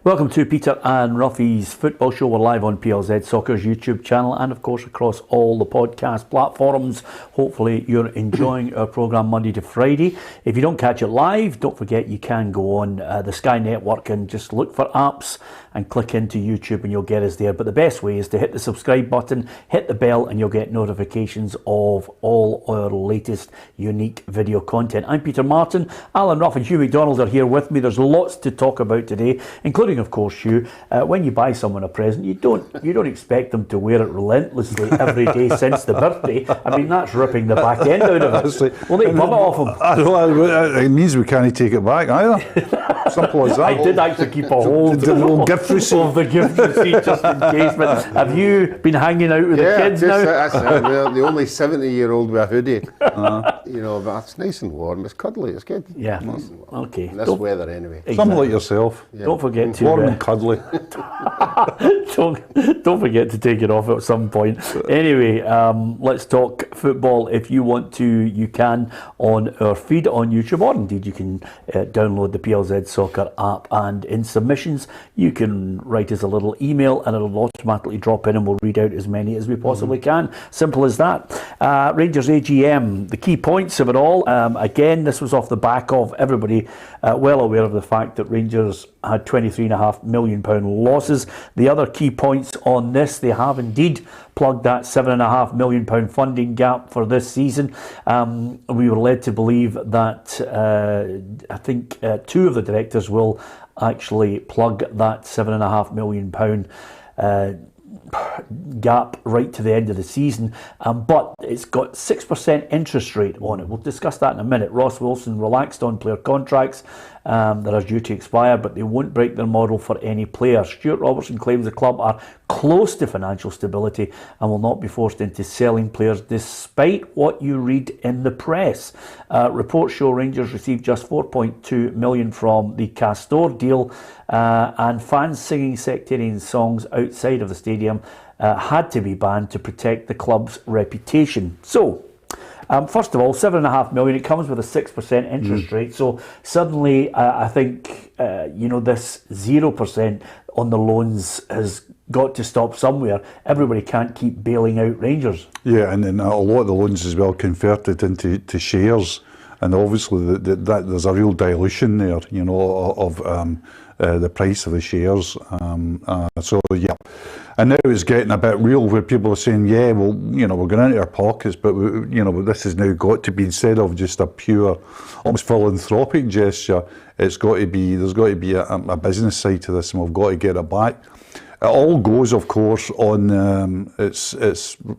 Welcome to Peter and Ruffy's Football Show. We're live on PLZ Soccer's YouTube channel and of course across all the podcast platforms. Hopefully you're enjoying our programme Monday to Friday. If you don't catch it live, don't forget you can go on the Sky Network and just look for apps and click into YouTube and you'll get us there. But the best way is to hit the subscribe button, hit the bell, and you'll get notifications of all our latest unique video content. I'm Peter Martin. Alan Ruff and Hugh McDonald are here with me. There's lots to talk about today, including of course, Hugh, when you buy someone a present, you don't expect them to wear it relentlessly every day since the birthday. I mean, that's ripping the back end out of it. We'll need to bum it off them. I know, it means we can't take it back either. Simple as that. I did actually keep a hold the little gift receipt. Of the gift receipt just in case. But have you been hanging out with the kids now? We're the only 70-year-old with a hoodie. You know, but it's nice and warm. It's cuddly. It's good. Yeah. Nice and warm. Okay. In this weather anyway. Exactly. Something like yourself. Yeah. Don't forget to warm and cuddly. don't forget to take it off at some point. Anyway, let's talk football. If you want to, you can on our feed on YouTube, or indeed you can download the PLZ Soccer app, and in submissions you can write us a little email and it'll automatically drop in and we'll read out as many as we possibly can. Simple as that. Rangers AGM, the key points of it all. Again, this was off the back of everybody well aware of the fact that Rangers had £23.5 million losses. The other key points on this, they have indeed plugged that £7.5 million funding gap for this season. We were led to believe that I think two of the directors will actually plug that £7.5 million gap right to the end of the season, but it's got 6% interest rate on it. We'll discuss that in a minute. Ross Wilson relaxed on player contracts that are due to expire, but they won't break their model for any player. Stuart Robertson claims the club are close to financial stability and will not be forced into selling players despite what you read in the press. Reports show Rangers received just £4.2 million from the Castor deal, and fans singing sectarian songs outside of the stadium had to be banned to protect the club's reputation. So, first of all, £7.5 million, it comes with a 6% interest rate. So suddenly, I think, this 0% on the loans has got to stop somewhere. Everybody can't keep bailing out Rangers. Yeah, and then a lot of the loans as well converted into shares. And obviously that there's a real dilution there, of the price of the shares. So, yeah. And now it's getting a bit real where people are saying, yeah, well, we're going into our pockets, but, this has now got to be, instead of just a pure, almost philanthropic gesture, there's got to be a business side to this, and we've got to get it back. It all goes, of course, on,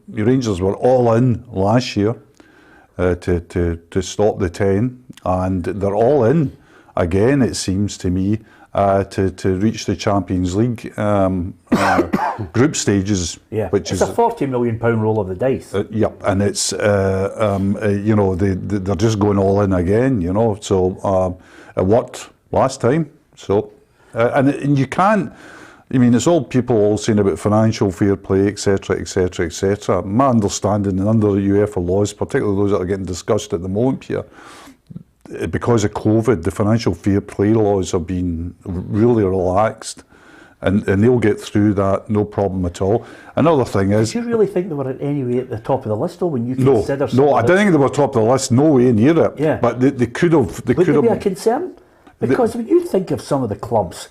Rangers were all in last year to stop the 10, and they're all in again, it seems to me, to reach the Champions League group stages, which it's is a £40 million roll of the dice. And it's they're just going all in again, So it worked last time. So and you can't. I mean, it's all people all saying about financial fair play, etc., etc., etc. My understanding, and under the UEFA laws, particularly those that are getting discussed at the moment here, because of COVID, the financial fair play laws have been really relaxed, and they'll get through that, no problem at all. Another thing is... Do you really think they were any way at the top of the list, though, when you consider... No, I don't think they were top of the list, no way near it. Yeah. But they could have... Would there be a concern? Because when you think of some of the clubs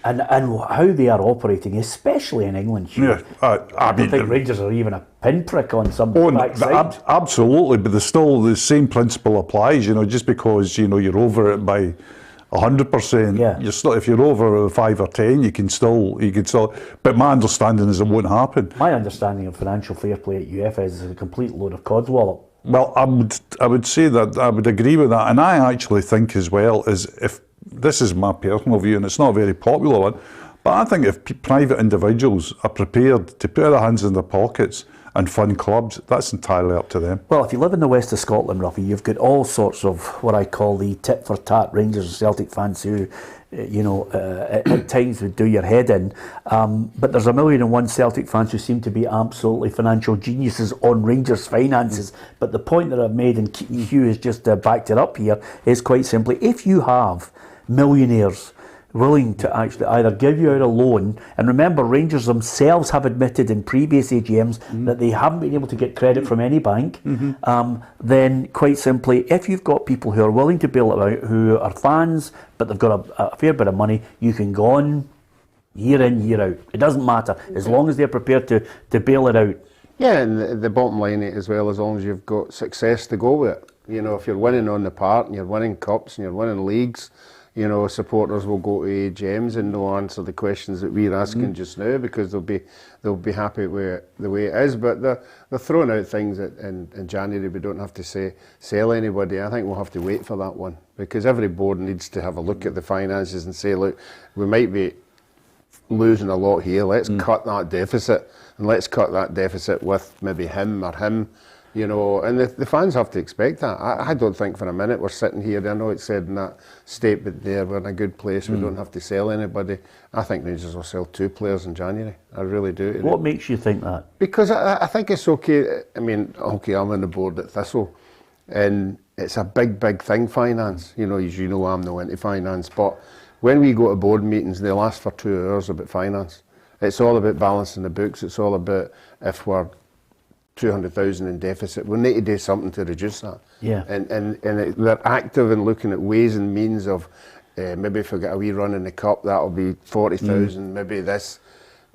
and how they are operating, especially in England, Hugh, I don't think Rangers are even a pinprick on some backside. Absolutely, but the same principle applies. Just because you're over it by 100%, you're still, if you're over 5 or 10, you can still. But my understanding is it won't happen. My understanding of financial fair play at UEFA is a complete load of codswallop. Well, I would say that I would agree with that, and I actually think as well is if. This is my personal view, and it's not a very popular one, but I think if private individuals are prepared to put their hands in their pockets and fund clubs, that's entirely up to them. Well, if you live in the west of Scotland, Ruffy, you've got all sorts of what I call the tit-for-tat Rangers and Celtic fans who, at times would do your head in. But there's 1,000,001 Celtic fans who seem to be absolutely financial geniuses on Rangers' finances. But the point that I've made, and Hugh has just backed it up here, is quite simply, if you have millionaires willing to actually either give you out a loan, and remember Rangers themselves have admitted in previous AGMs that they haven't been able to get credit from any bank, then quite simply, if you've got people who are willing to bail it out, who are fans, but they've got a fair bit of money, you can go on year in, year out. It doesn't matter, as long as they're prepared to bail it out. Yeah, and the bottom line as well, as long as you've got success to go with it. You know, if you're winning on the park and you're winning cups and you're winning leagues, you know, supporters will go to AGMs and they'll answer the questions that we're asking just now, because they'll be happy with the way it is. But they're throwing out things that in January we don't have to sell anybody. I think we'll have to wait for that one, because every board needs to have a look at the finances and say, look, we might be losing a lot here. Let's cut that deficit, and let's cut that deficit with maybe him or him. You know, and the fans have to expect that. I don't think for a minute we're sitting here, I know it said in that statement there, we're in a good place, we don't have to sell anybody. I think Rangers will sell 2 players in January. I really do. What makes you think that? Because I think it's okay. I mean, okay, I'm on the board at Thistle, and it's a big thing, finance. You know, as you know, I'm not into finance, but when we go to board meetings, they last for 2 hours about finance. It's all about balancing the books. It's all about, if we're 200,000 in deficit, we need to do something to reduce that. Yeah. And they're active in looking at ways and means of maybe if we get a wee run in the cup, that'll be 40,000. Maybe this.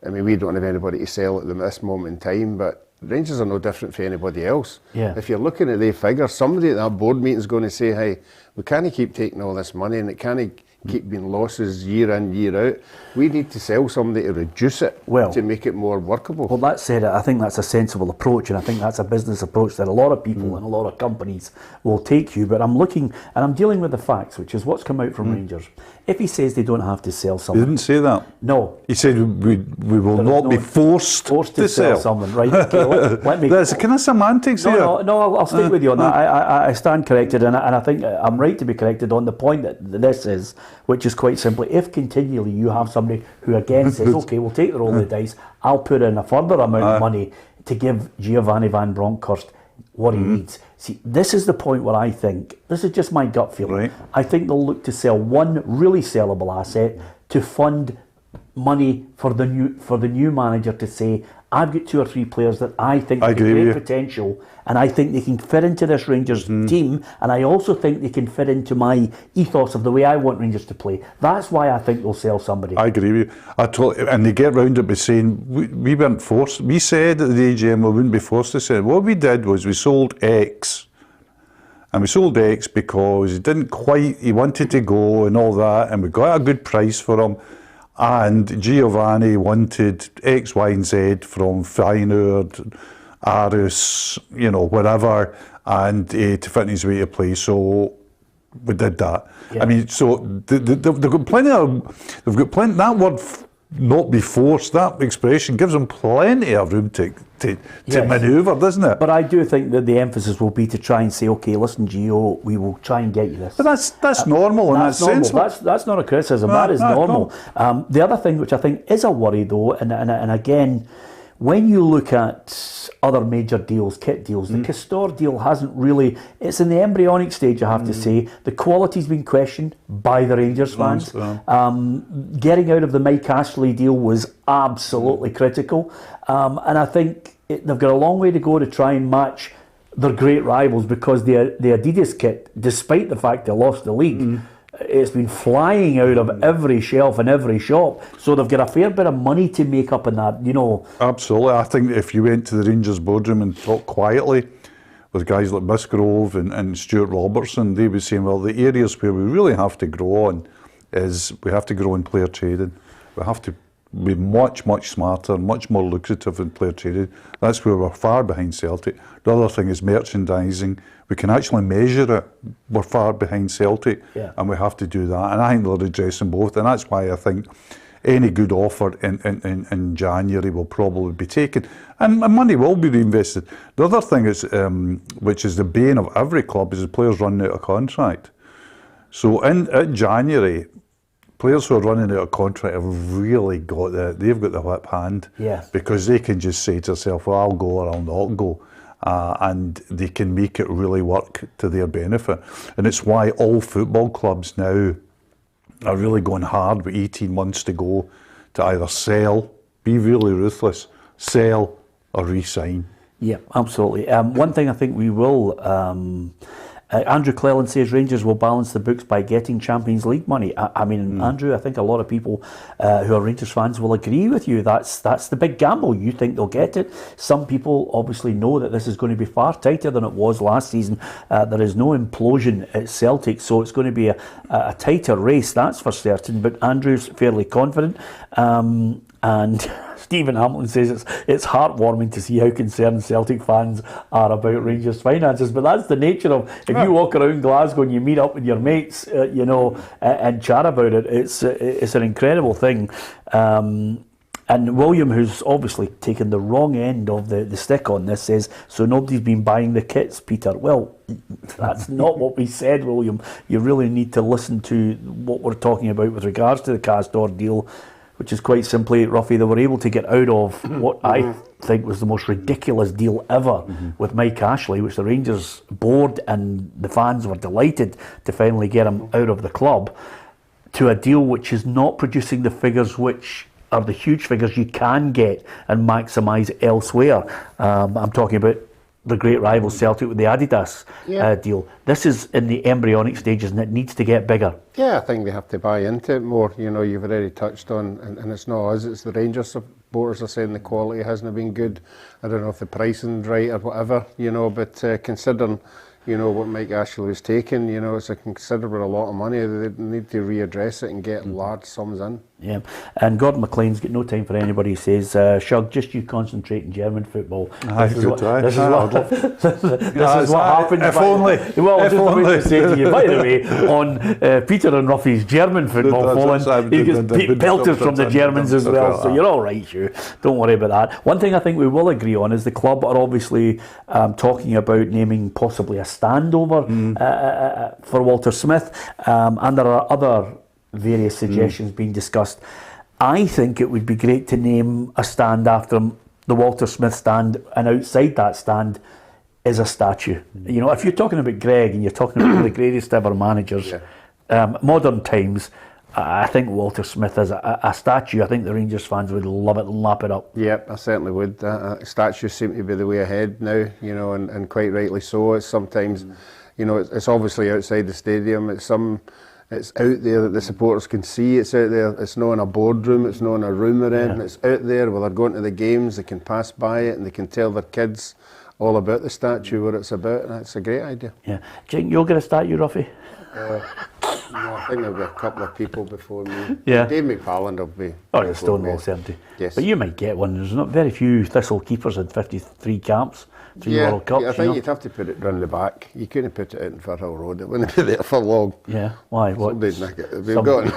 I mean, we don't have anybody to sell at this moment in time, but Rangers are no different for anybody else. Yeah. If you're looking at their figures, somebody at that board meeting is going to say, hey, we can't keep taking all this money and it can't keep being losses year in, year out. We need to sell somebody to reduce it, to make it more workable. Well, that said, I think that's a sensible approach, and I think that's a business approach that a lot of people and a lot of companies will take you. But I'm looking, and I'm dealing with the facts, which is what's come out from Rangers. If he says they don't have to sell He something... didn't say that. No. He said we will not be forced to sell something, right? Okay, let me... There's kind of semantics here. No, I'll stick with you on that. I stand corrected, and I think I'm right to be corrected on the point that this is, which is quite simply, if continually you have somebody who again says, okay, we'll take the roll of the dice, I'll put in a further amount of money to give Giovanni van Bronckhorst what he needs. See, this is the point where I think, this is just my gut feeling, Right. I think they'll look to sell one really sellable asset to fund money for the new manager to say, I've got 2 or 3 players that I think have great potential, and I think they can fit into this Rangers team, and I also think they can fit into my ethos of the way I want Rangers to play. That's why I think they'll sell somebody. I agree with you. And they get round it by saying, we weren't forced. We said at the AGM we wouldn't be forced to sell. What we did was we sold X. And we sold X because he wanted to go and all that, and we got a good price for him. And Giovanni wanted X, Y, and Z from Feyenoord, Aarhus, you know, wherever, and to fit in his way to play. So we did that. Yeah. I mean, so they've got plenty. That word, not be forced. That expression gives them plenty of room to manoeuvre, doesn't it? But I do think that the emphasis will be to try and say, okay, listen, Gio, we will try and get you this. But that's normal, and that's sensible. That's not a criticism. That is normal. The other thing which I think is a worry, though, and again, when you look at other major deals, kit deals, the Castor deal hasn't really, it's in the embryonic stage, I have to say. The quality's been questioned by the Rangers fans. Getting out of the Mike Ashley deal was absolutely critical. And I think they've got a long way to go to try and match their great rivals, because the Adidas kit, despite the fact they lost the league, it's been flying out of every shelf in every shop. So they've got a fair bit of money to make up in that, you know. Absolutely. I think if you went to the Rangers boardroom and talked quietly with guys like Musgrove and Stuart Robertson, they would say, well, the areas where we really have to grow on is we have to grow in player trading. We have to be much smarter, much more lucrative in player trading. That's where we're far behind Celtic. The other thing is merchandising. We can actually measure it. We're far behind Celtic, and we have to do that. And I think they're addressing both, and that's why I think any good offer in January will probably be taken, and money will be reinvested. The other thing is, which is the bane of every club, is the players running out of contract. So in January, players who are running out of contract have really they've got the whip hand, because they can just say to themselves, well, I'll go or I'll not go. And they can make it really work to their benefit. And it's why all football clubs now are really going hard with 18 months to go to either sell, be really ruthless, sell or re-sign. Yeah, absolutely. One thing I think we will, Andrew Cleland says Rangers will balance the books by getting Champions League money. I mean, Andrew, I think a lot of people who are Rangers fans will agree with you. That's the big gamble. You think they'll get it. Some people obviously know that this is going to be far tighter than it was last season. There is no implosion at Celtic, so it's going to be a tighter race, that's for certain. But Andrew's fairly confident. And Stephen Hamilton says it's heartwarming to see how concerned Celtic fans are about Rangers' finances, but that's the nature of, if you walk around Glasgow and you meet up with your mates, and chat about it, it's an incredible thing. And William, who's obviously taken the wrong end of the stick on this, says, so nobody's been buying the kits, Peter. Well, that's not what we said, William. You really need to listen to what we're talking about with regards to the Castor deal, which is quite simply, Ruffy, they were able to get out of what I think was the most ridiculous deal ever with Mike Ashley, which the Rangers board and the fans were delighted to finally get him out of the club, to a deal which is not producing the figures which are the huge figures you can get and maximise elsewhere. I'm talking about the great rival Celtic with the Adidas deal. This is in the embryonic stages and it needs to get bigger. Yeah, I think they have to buy into it more. You know, you've already touched on, and it's not us, it's the Rangers supporters are saying the quality hasn't been good. I don't know if the pricing's right or whatever, but considering, what Mike Ashley was taking, it's a considerable lot of money. They need to readdress it and get large sums in. Yeah, and Gordon McLean's got no time for anybody. He says, Shug, just you concentrate in German football. This is what happened. If only. Well, just about to say to you, by the way, on Peter and Ruffy's German football falling, he gets pelters from the Germans as well, so you're all right, you. Don't worry about that. One thing I think we will agree on is the club are obviously talking about naming possibly a standover for Walter Smith, and there are other various suggestions being discussed. I think it would be great to name a stand after him, the Walter Smith stand, and outside that stand is a statue. If you're talking about Greg and you're talking about the greatest ever managers, modern times, I think Walter Smith is a statue. I think the Rangers fans would love it and lap it up. Yep, I certainly would. Statues seem to be the way ahead now, and quite rightly so. It's sometimes, it's obviously outside the stadium. It's out there that the supporters can see. It's out there. It's not in a boardroom. It's not in a room they're in. It's out there where they're going to the games. They can pass by it and they can tell their kids all about the statue, what it's about. And it's a great idea. Yeah. Do you think you'll get a statue, Ruffy? No, I think there'll be a couple of people before me. Yeah. Dave McFarland will be. Oh, it's Stonewall certainty. Yes. But you might get one. There's not very few Thistle keepers in 53 caps. World Cups, I think you'd have to put it round the back. You couldn't put it out in Firhill Road. It wouldn't be there for long. Yeah, why? What? Somebody'd nick it. It'd be gone.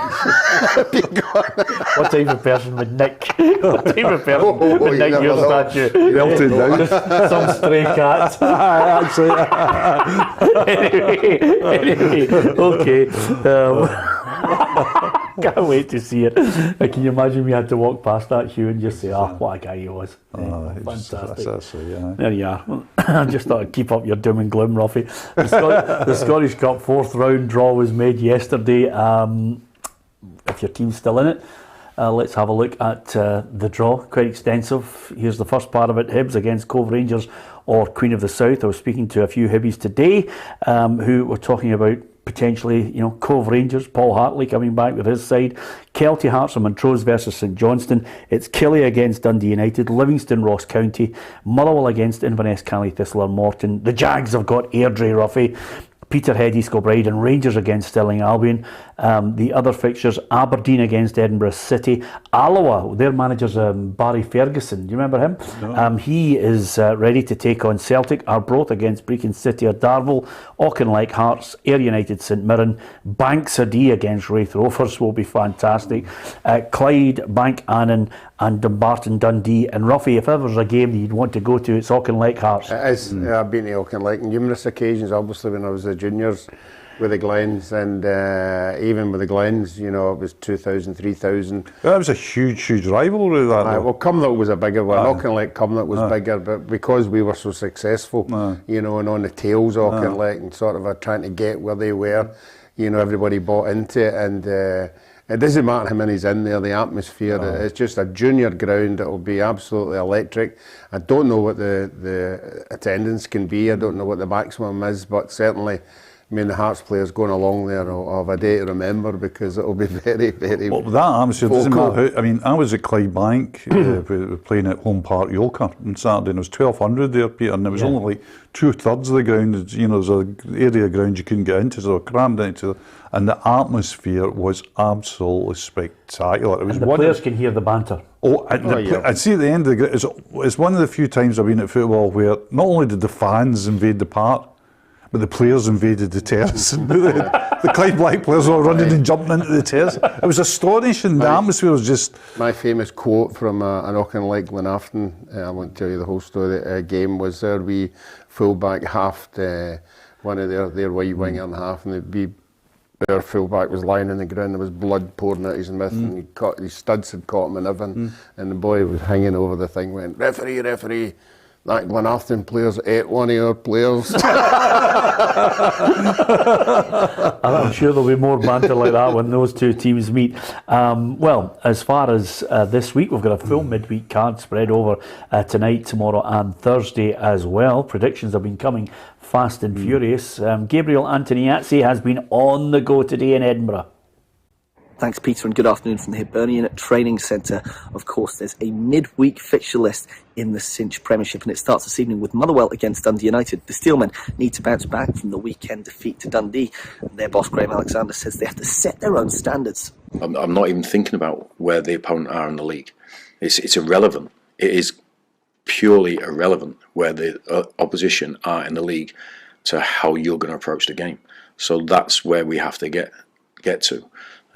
What type of person would nick? What type of person would nick your statue? Melted down. Some stray cat. Anyway, okay. Can't wait to see it. Can you imagine we had to walk past that Hugh and just say, what a guy he was. Fantastic. There you are. I just thought I'd keep up your doom and gloom, Ruffy. The Scottish Cup 4th round draw was made yesterday. If your team's still in it, let's have a look at the draw. Quite extensive. Here's the first part of it. Hibs against Cove Rangers or Queen of the South. I was speaking to a few Hibbies today who were talking about potentially, Cove Rangers, Paul Hartley coming back with his side, Kelty Hearts and Montrose versus St Johnstone, it's Killie against Dundee United, Livingston Ross County, Motherwell against Inverness, Cally Thistle or Morton, the Jags have got Airdrie, Ruffy, Peterhead, East Kilbride and Rangers against Stirling Albion. The other fixtures, Aberdeen against Edinburgh City. Alloa, their manager's Barry Ferguson. Do you remember him? No. He is ready to take on Celtic. Arbroath against Brecon City or Darvel. Auchinleck Hearts, Ayr United St Mirren. Bankside against Raith Rovers will be fantastic. Clyde, Bank Annan and Dumbarton Dundee. And Ruffy, if ever there's a game that you'd want to go to, it's Auchinleck Hearts. It is. I've been to Auchinleck on numerous occasions, obviously when I was a juniors with the Glens, and even with the Glens, it was 2,000, 3,000. That was a huge rivalry, that. Well, Cumnock was a bigger one. Auchinleck Cumnock was bigger, but because we were so successful, and on the tails of Auchinleck and sort of trying to get where they were, everybody bought into it, and it doesn't matter how many's in there, the atmosphere, it's just a junior ground. It'll be absolutely electric. I don't know what the attendance can be, I don't know what the maximum is, but certainly, the Hearts players going along there will have a day to remember, because it'll be very, very... Well, that atmosphere doesn't matter how... I was at Clydebank playing at Home Park Yoker on Saturday, and it was 1,200 there, Peter, and it was only like 2/3 of the ground. There's an area of ground you couldn't get into, so they were crammed into, and the atmosphere was absolutely spectacular. It was and the players can hear the banter. I'd see at the end of the ground, it's one of the few times I've been at football where not only did the fans invade the park, but the players invaded the terrace. The Clyde players were running and jumping into the terrace. It was astonishing. The atmosphere was just... My famous quote from an Auchinleck Glenafton, I won't tell you the whole story, game was their wee full-back halved one of their wide winger in half, and our full-back was lying on the ground. There was blood pouring out his mouth, and his studs had caught him in everything, and the boy was hanging over the thing, went, referee, that Glenafton players ate one of your players. I'm sure there'll be more banter like that when those two teams meet. Well, as far as this week, we've got a full midweek card spread over tonight, tomorrow and Thursday as well. Predictions have been coming fast and furious. Gabriel Antoniazzi has been on the go today in Edinburgh. Thanks, Peter, and good afternoon from the Hibernian Training Centre. Of course, there's a midweek fixture list in the Cinch Premiership, and it starts this evening with Motherwell against Dundee United. The Steelmen need to bounce back from the weekend defeat to Dundee, and their boss, Graham Alexander, says they have to set their own standards. I'm not even thinking about where the opponent are in the league. It's irrelevant. It is purely irrelevant where the opposition are in the league to how you're going to approach the game. So that's where we have to get to,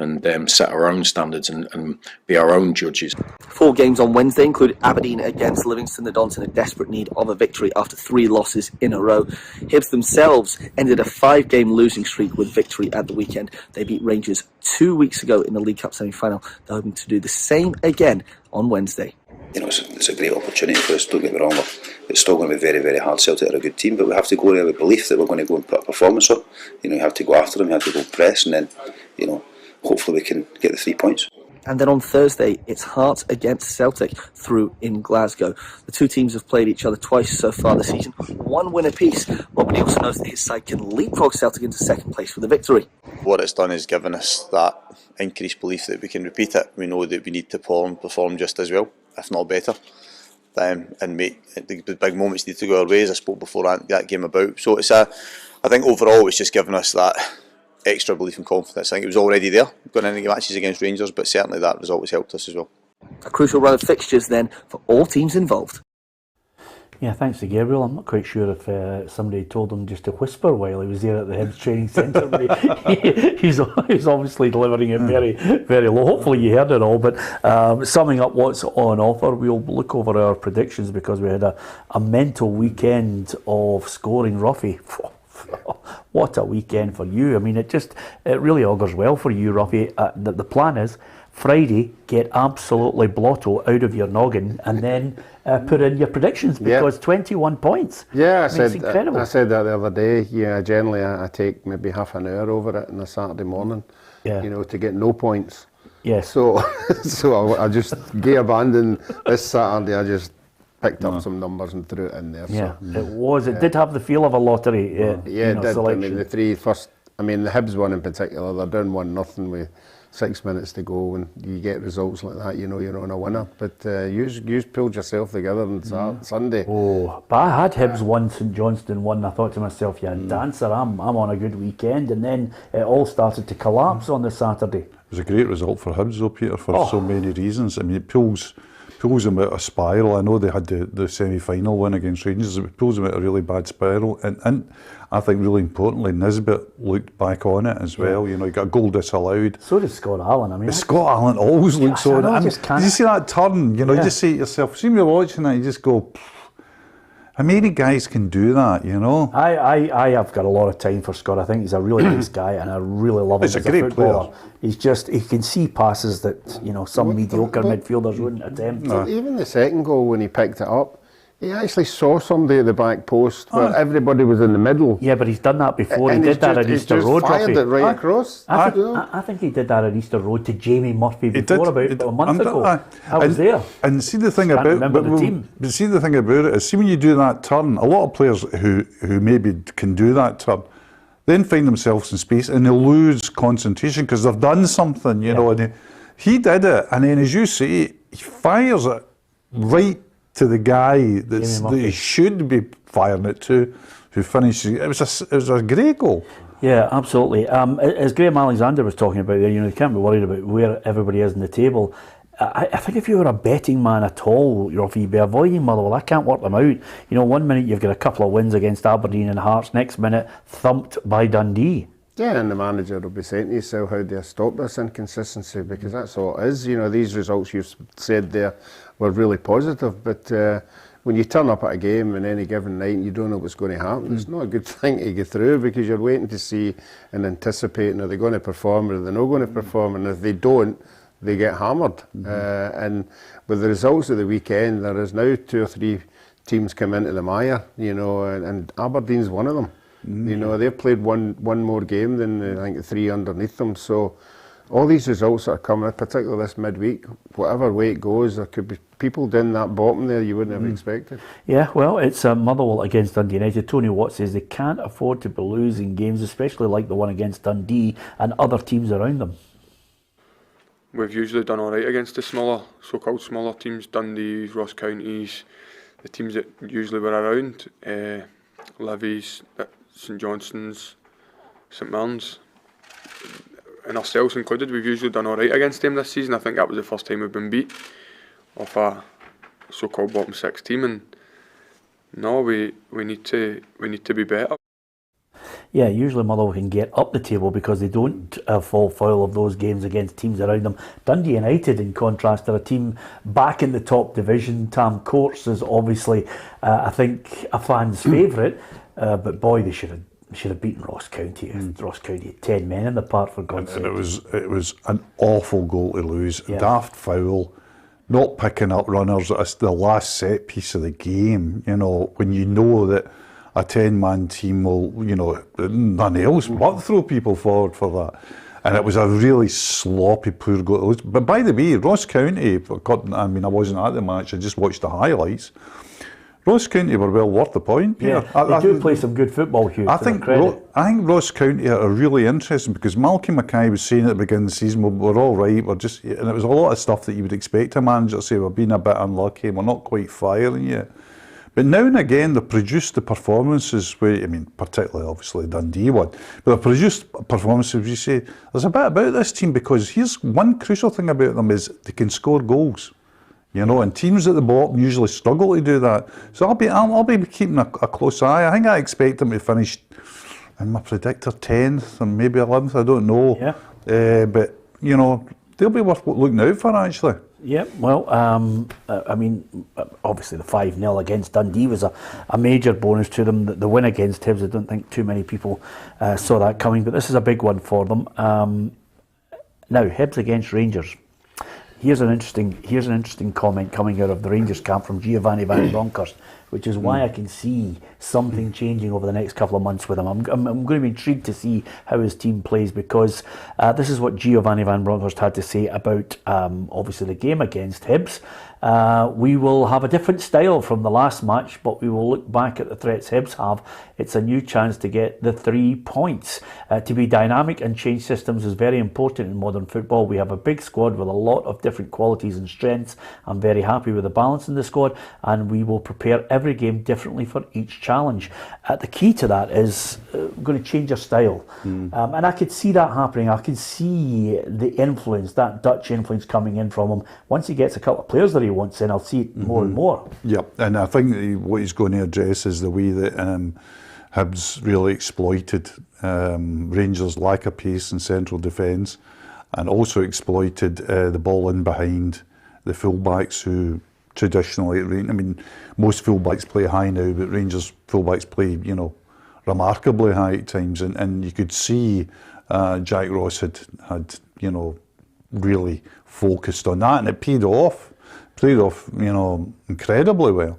and set our own standards and be our own judges. 4 games on Wednesday include Aberdeen against Livingston. The Dons in a desperate need of a victory after 3 losses in a row. Hibs themselves ended a 5-game losing streak with victory at the weekend. They beat Rangers 2 weeks ago in the League Cup semi-final. They're hoping to do the same again on Wednesday. It's a great opportunity for us, don't get me wrong. It's still going to be very, very hard. Celtic are a good team, but we have to go there with belief that we're going to go and put a performance up. You have to go after them, you have to go press, and then, hopefully we can get the 3 points. And then on Thursday, it's Hearts against Celtic through in Glasgow. The two teams have played each other twice so far this season, 1 win apiece. Robert Nielsen knows that his side can leapfrog Celtic into second place with a victory. What it's done is given us that increased belief that we can repeat it. We know that we need to perform just as well, if not better. And make the big moments need to go our way, as I spoke before that game about. So I think overall it's just given us that extra belief and confidence. I think it was already there going into matches against Rangers, but certainly that result has helped us as well. A crucial run of fixtures then for all teams involved. Yeah, thanks to Gabriel. I'm not quite sure if somebody told him just to whisper while he was there at the Hibs training centre, but he's obviously delivering it very, very low. Hopefully you heard it all, but summing up what's on offer, we'll look over our predictions because we had a mental weekend of scoring. Ruffy, what a weekend for you. I mean, it really augurs well for you, Ruffy. The plan is Friday, get absolutely blotto out of your noggin and then put in your predictions, because 21 points. Yeah, it's incredible. I said that the other day. Yeah, generally I take maybe half an hour over it on a Saturday morning, to get no points. Yes. So I just abandoned this Saturday. I just picked up some numbers and threw it in there. Yeah, so, it did have the feel of a lottery. It did. Selection. I mean, the 3 first. I mean, the Hibs one in particular. They're down 1-0 with 6 minutes to go, and you get results like that, you're on a winner. But you pulled yourself together on Sunday. Oh, but I had Hibs 1, St Johnstone 1. I thought to myself, dancer, I'm on a good weekend, and then it all started to collapse on the Saturday. It was a great result for Hibs, though, Peter, for so many reasons. I mean, it pulls them out a spiral. I know they had the semi-final win against Rangers. It pulls them out a really bad spiral, and I think really importantly, Nisbet looked back on it as well. He got a goal disallowed. So did Scott Allen. I mean, Scott Allen always looks on it. Did you see that turn? You just say to yourself, see me watching that, you just go, how many guys can do that, I have got a lot of time for Scott. I think he's a really nice guy, and I really love him as a great footballer. He can see passes that some mediocre midfielders wouldn't attempt. Even the second goal when he picked it up, He actually saw somebody at the back post where everybody was in the middle. Yeah, but he's done that before. And He did that at Easter Road, fired Ruffy. it right across. I think he did that at Easter Road to Jamie Murphy before, about a month ago. I was there. And see the thing Can't about remember the team. But see the thing about it is, see when you do that turn, a lot of players who maybe can do that turn, then find themselves in space and they lose concentration because they've done something, you know. And he did it, and then as you say, he fires it right to the guy that he should be firing it to, who finishes. It was a great goal. Yeah, absolutely. As Graham Alexander was talking about there, you know, you can't be worried about where everybody is in the table. I think if you were a betting man at all, you'd be avoiding Motherwell. I can't work them out. You know, 1 minute you've got a couple of wins against Aberdeen and Hearts, next minute thumped by Dundee. Yeah, and the manager will be saying to yourself, how do you stop this inconsistency? Because that's all it is. You know, these results you've said there were really positive, but when you turn up at a game on any given night and you don't know what's going to happen, it's not a good thing to get through, because you're waiting to see and anticipating, are they going to perform or are they not going to perform, and if they don't, they get hammered. And with the results of the weekend, there is now 2 or 3 teams come into the mire, you know, and Aberdeen's one of them. You know, they've played one more game than I think the 3 underneath them. So all these results that are coming, particularly this midweek, whatever way it goes, there could be people down that bottom there you wouldn't have expected. Yeah, well, it's Motherwell against Dundee United. Tony Watt says they can't afford to be losing games, especially like the one against Dundee and other teams around them. We've usually done all right against the smaller, so-called smaller teams, Dundee, Ross Counties, the teams that usually were around, Livies, St Johnstone's, St Mirren's, and ourselves included. We've usually done all right against them this season. I think that was the first time we've been beat off a so-called bottom 6 team, and no, we need to be better. Yeah, usually Motherwell can get up the table because they don't fall foul of those games against teams around them. Dundee United, in contrast, are a team back in the top division. Tam Courts is obviously, I think, a fan's favourite, but boy, they should have beaten Ross County. Ross County had 10 men in the park, for God's sake. And it was an awful goal to lose. Yeah. Daft foul, not picking up runners. It's the last set piece of the game. You know, when you know that a 10-man team will, you know, none else but throw people forward for that. And it was a really sloppy, poor goal to lose. But by the way, Ross County, I mean, I wasn't at the match, I just watched the highlights. Ross County were well worth the point. Yeah, they do play some good football, Hugh. I think Ross County are really interesting, because Malky Mackay was saying at the beginning of the season, we're all right, and it was a lot of stuff that you would expect a manager to say, we're being a bit unlucky, we're not quite firing yet. But now and again, they produced the performances where, I mean, particularly obviously Dundee one, but they produced performances where you say, there's a bit about this team, because here's one crucial thing about them is they can score goals. You know, and teams at the bottom usually struggle to do that. So I'll be keeping a close eye. I think I expect them to finish, in my predictor, 10th and maybe 11th, I don't know. Yeah. But, you know, they'll be worth looking out for, actually. Yeah, well, I mean, obviously the 5-0 against Dundee was a major bonus to them. The win against Hibs, I don't think too many people saw that coming, but this is a big one for them. Now, Hibs against Rangers. Here's an interesting comment coming out of the Rangers camp from Giovanni Van Bronckhorst, which is why I can see something changing over the next couple of months with him. I'm going to be intrigued to see how his team plays, because this is what Giovanni Van Bronckhorst had to say about obviously the game against Hibs. We will have a different style from the last match, but we will look back at the threats Hibs have. It's a new chance to get the 3 points. To be dynamic and change systems is very important in modern football. We have a big squad with a lot of different qualities and strengths. I'm very happy with the balance in the squad, and we will prepare every game differently for each challenge. The key to that is going to change our style. And I could see that happening. I can see the influence, that Dutch influence coming in from him. Once he gets a couple of players that he wants in, I'll see it more and more. Yeah, and I think what he's going to address is the way that Hibs really exploited Rangers' lack of pace in central defence, and also exploited the ball in behind the fullbacks, who traditionally, I mean, most fullbacks play high now, but Rangers fullbacks play, you know, remarkably high at times, and you could see Jack Ross had you know, really focused on that, and it paid off. incredibly well.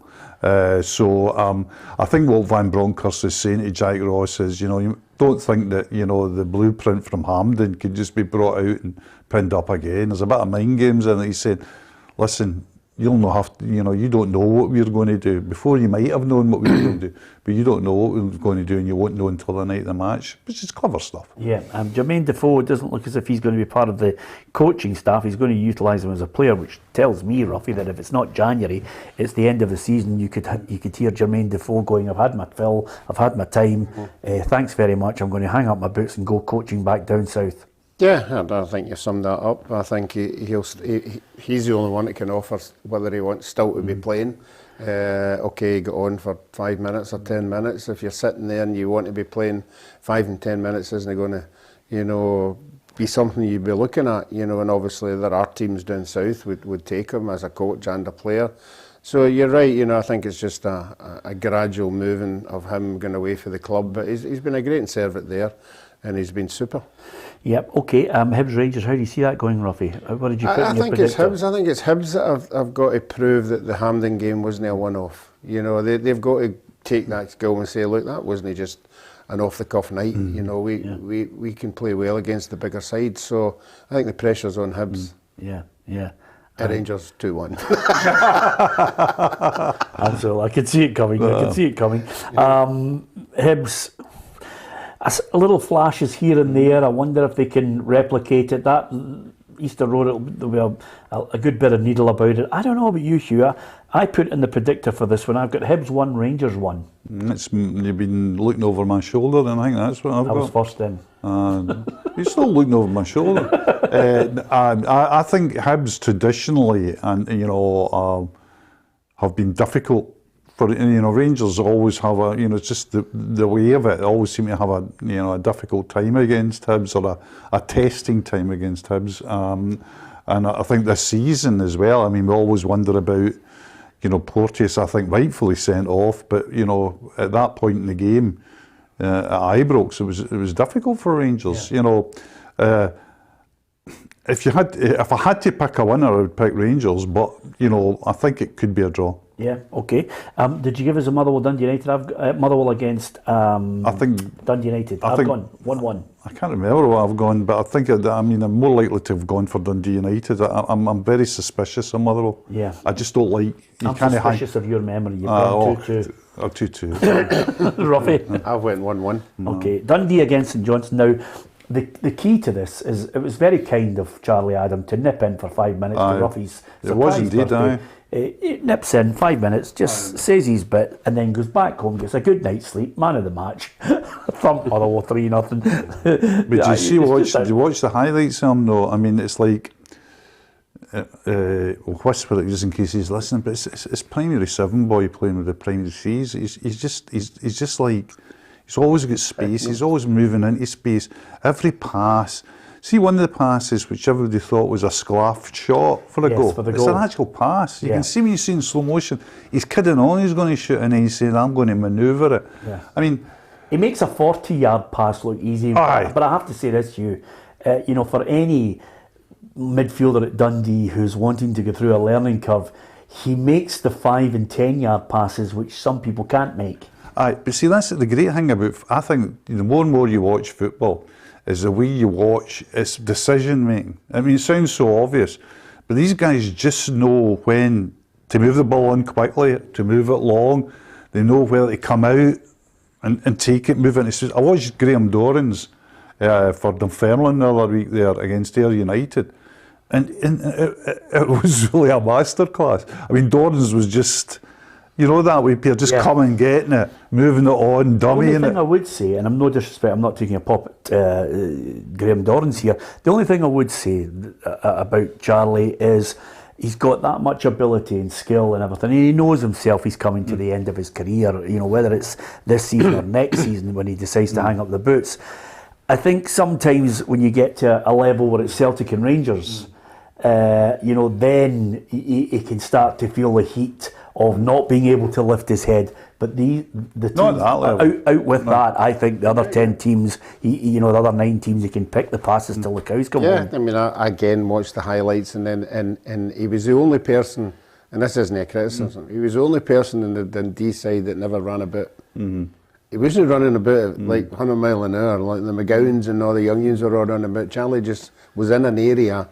So I think what Van Bronckhorst is saying to Jack Ross is, you don't think that, the blueprint from Hampden could just be brought out and pinned up again. There's a bit of mind games in it. He said, listen, you'll not have to, you don't know what we're going to do. Before you might have known what we were going to do, but you don't know what we're going to do, and you won't know until the night of the match, which is clever stuff. Yeah, Jermaine Defoe doesn't look as if he's going to be part of the coaching staff. He's going to utilise him as a player, which tells me, Ruffy, that if it's not January, it's the end of the season. You could hear Jermaine Defoe going, I've had my fill, I've had my time, thanks very much, I'm going to hang up my boots and go coaching back down south. Yeah, I think you summed that up. I think he's the only one that can offer whether he wants still to be playing. Okay, get on for 5 minutes or 10 minutes. If you're sitting there and you want to be playing 5 and 10 minutes, isn't it going to, be something you'd be looking at? And obviously there are teams down south would take him as a coach and a player. So you're right. I think it's just a gradual moving of him going away for the club. But he's been a great servant there, and he's been super. Yep, okay. Hibs Rangers, how do you see that going, Ruffy? What did you put in your predictor? I think it's Hibs that have got to prove that the Hampden game wasn't a one-off. They've got to take that skill and say, look, that wasn't just an off-the-cuff night. We can play well against the bigger side. So I think the pressure's on Hibs. Yeah. Rangers 2-1. Absolutely, I could see it coming. Hibs, a little flashes here and there. I wonder if they can replicate it. That Easter Road, there'll be a good bit of needle about it. I don't know about you, Hugh. I put in the predictor for this one. I've got Hibs 1, Rangers 1. You've been looking over my shoulder, and I think that's what I've got. I was first in. You're still looking over my shoulder. I think Hibs traditionally, and have been difficult. For Rangers always have it's just the way of it. They always seem to have a difficult time against Hibs, or a testing time against Hibs. And I think this season as well. I mean, we always wonder about Porteous. I think rightfully sent off, but at that point in the game at Ibrox, it was difficult for Rangers. Yeah. If I had to pick a winner, I would pick Rangers. But I think it could be a draw. Yeah, okay. Did you give us a Motherwell Dundee United? I've got Motherwell against I think Dundee United. I've gone 1-1. I can't remember what I've gone, but I think I'm more likely to have gone for Dundee United. I'm very suspicious of Motherwell. Yeah. I just don't like. I'm suspicious of your memory. You've gone 2-2. 2-2. Ruffy. I went 1-1. Okay. Dundee against St Johnstone. Now, the key to this is it was very kind of Charlie Adam to nip in for 5 minutes to Ruffy's surprise it was indeed, birthday. He nips in 5 minutes, just says his bit, and then goes back home, gets a good night's sleep, man of the match, thump Motherwell 3-0. But did you watch the highlights of him though? I mean, it's like, we'll whisper it just in case he's listening, but it's primary 7 boy playing with the primary 3s. He's just like, he's always got space, he's always moving into space. Every pass. See, one of the passes which everybody thought was a sclaffed shot for a goal. It's an actual pass. You can see when you see in slow motion, he's kidding on, he's going to shoot, and he's saying, I'm going to manoeuvre it. Yeah. I mean, he makes a 40-yard pass look easy. But I have to say this to you, for any midfielder at Dundee who's wanting to go through a learning curve, he makes the 5 and 10-yard passes which some people can't make. But see, that's the great thing about, I think, the more and more you watch football, is the way you watch, it's decision making. I mean, it sounds so obvious, but these guys just know when to move the ball in quickly, to move it long. They know where to come out and take it, move it. I watched Graham Dorrans for Dunfermline the other week there against Ayr United, and it was really a masterclass. I mean, Dorrans was just, that way, Pierre, just coming, getting it, moving it on, dummying it. The only thing I would say, and I'm no disrespect, I'm not taking a pop at Graham Dorrans here, the only thing I would say about Charlie is he's got that much ability and skill and everything, and he knows himself he's coming to the end of his career, whether it's this season or next season when he decides to hang up the boots. I think sometimes when you get to a level where it's Celtic and Rangers, then he can start to feel the heat of not being able to lift his head. But the teams out with that, I think the other 10 teams, the other 9 teams, he can pick the passes till the cows come home. I mean, I again watched the highlights, and he was the only person, and this isn't a criticism, he was the only person in the Dundee side that never ran about. He wasn't running about like 100 mile an hour, like the McGowans and all the youngins were all running about. Charlie just was in an area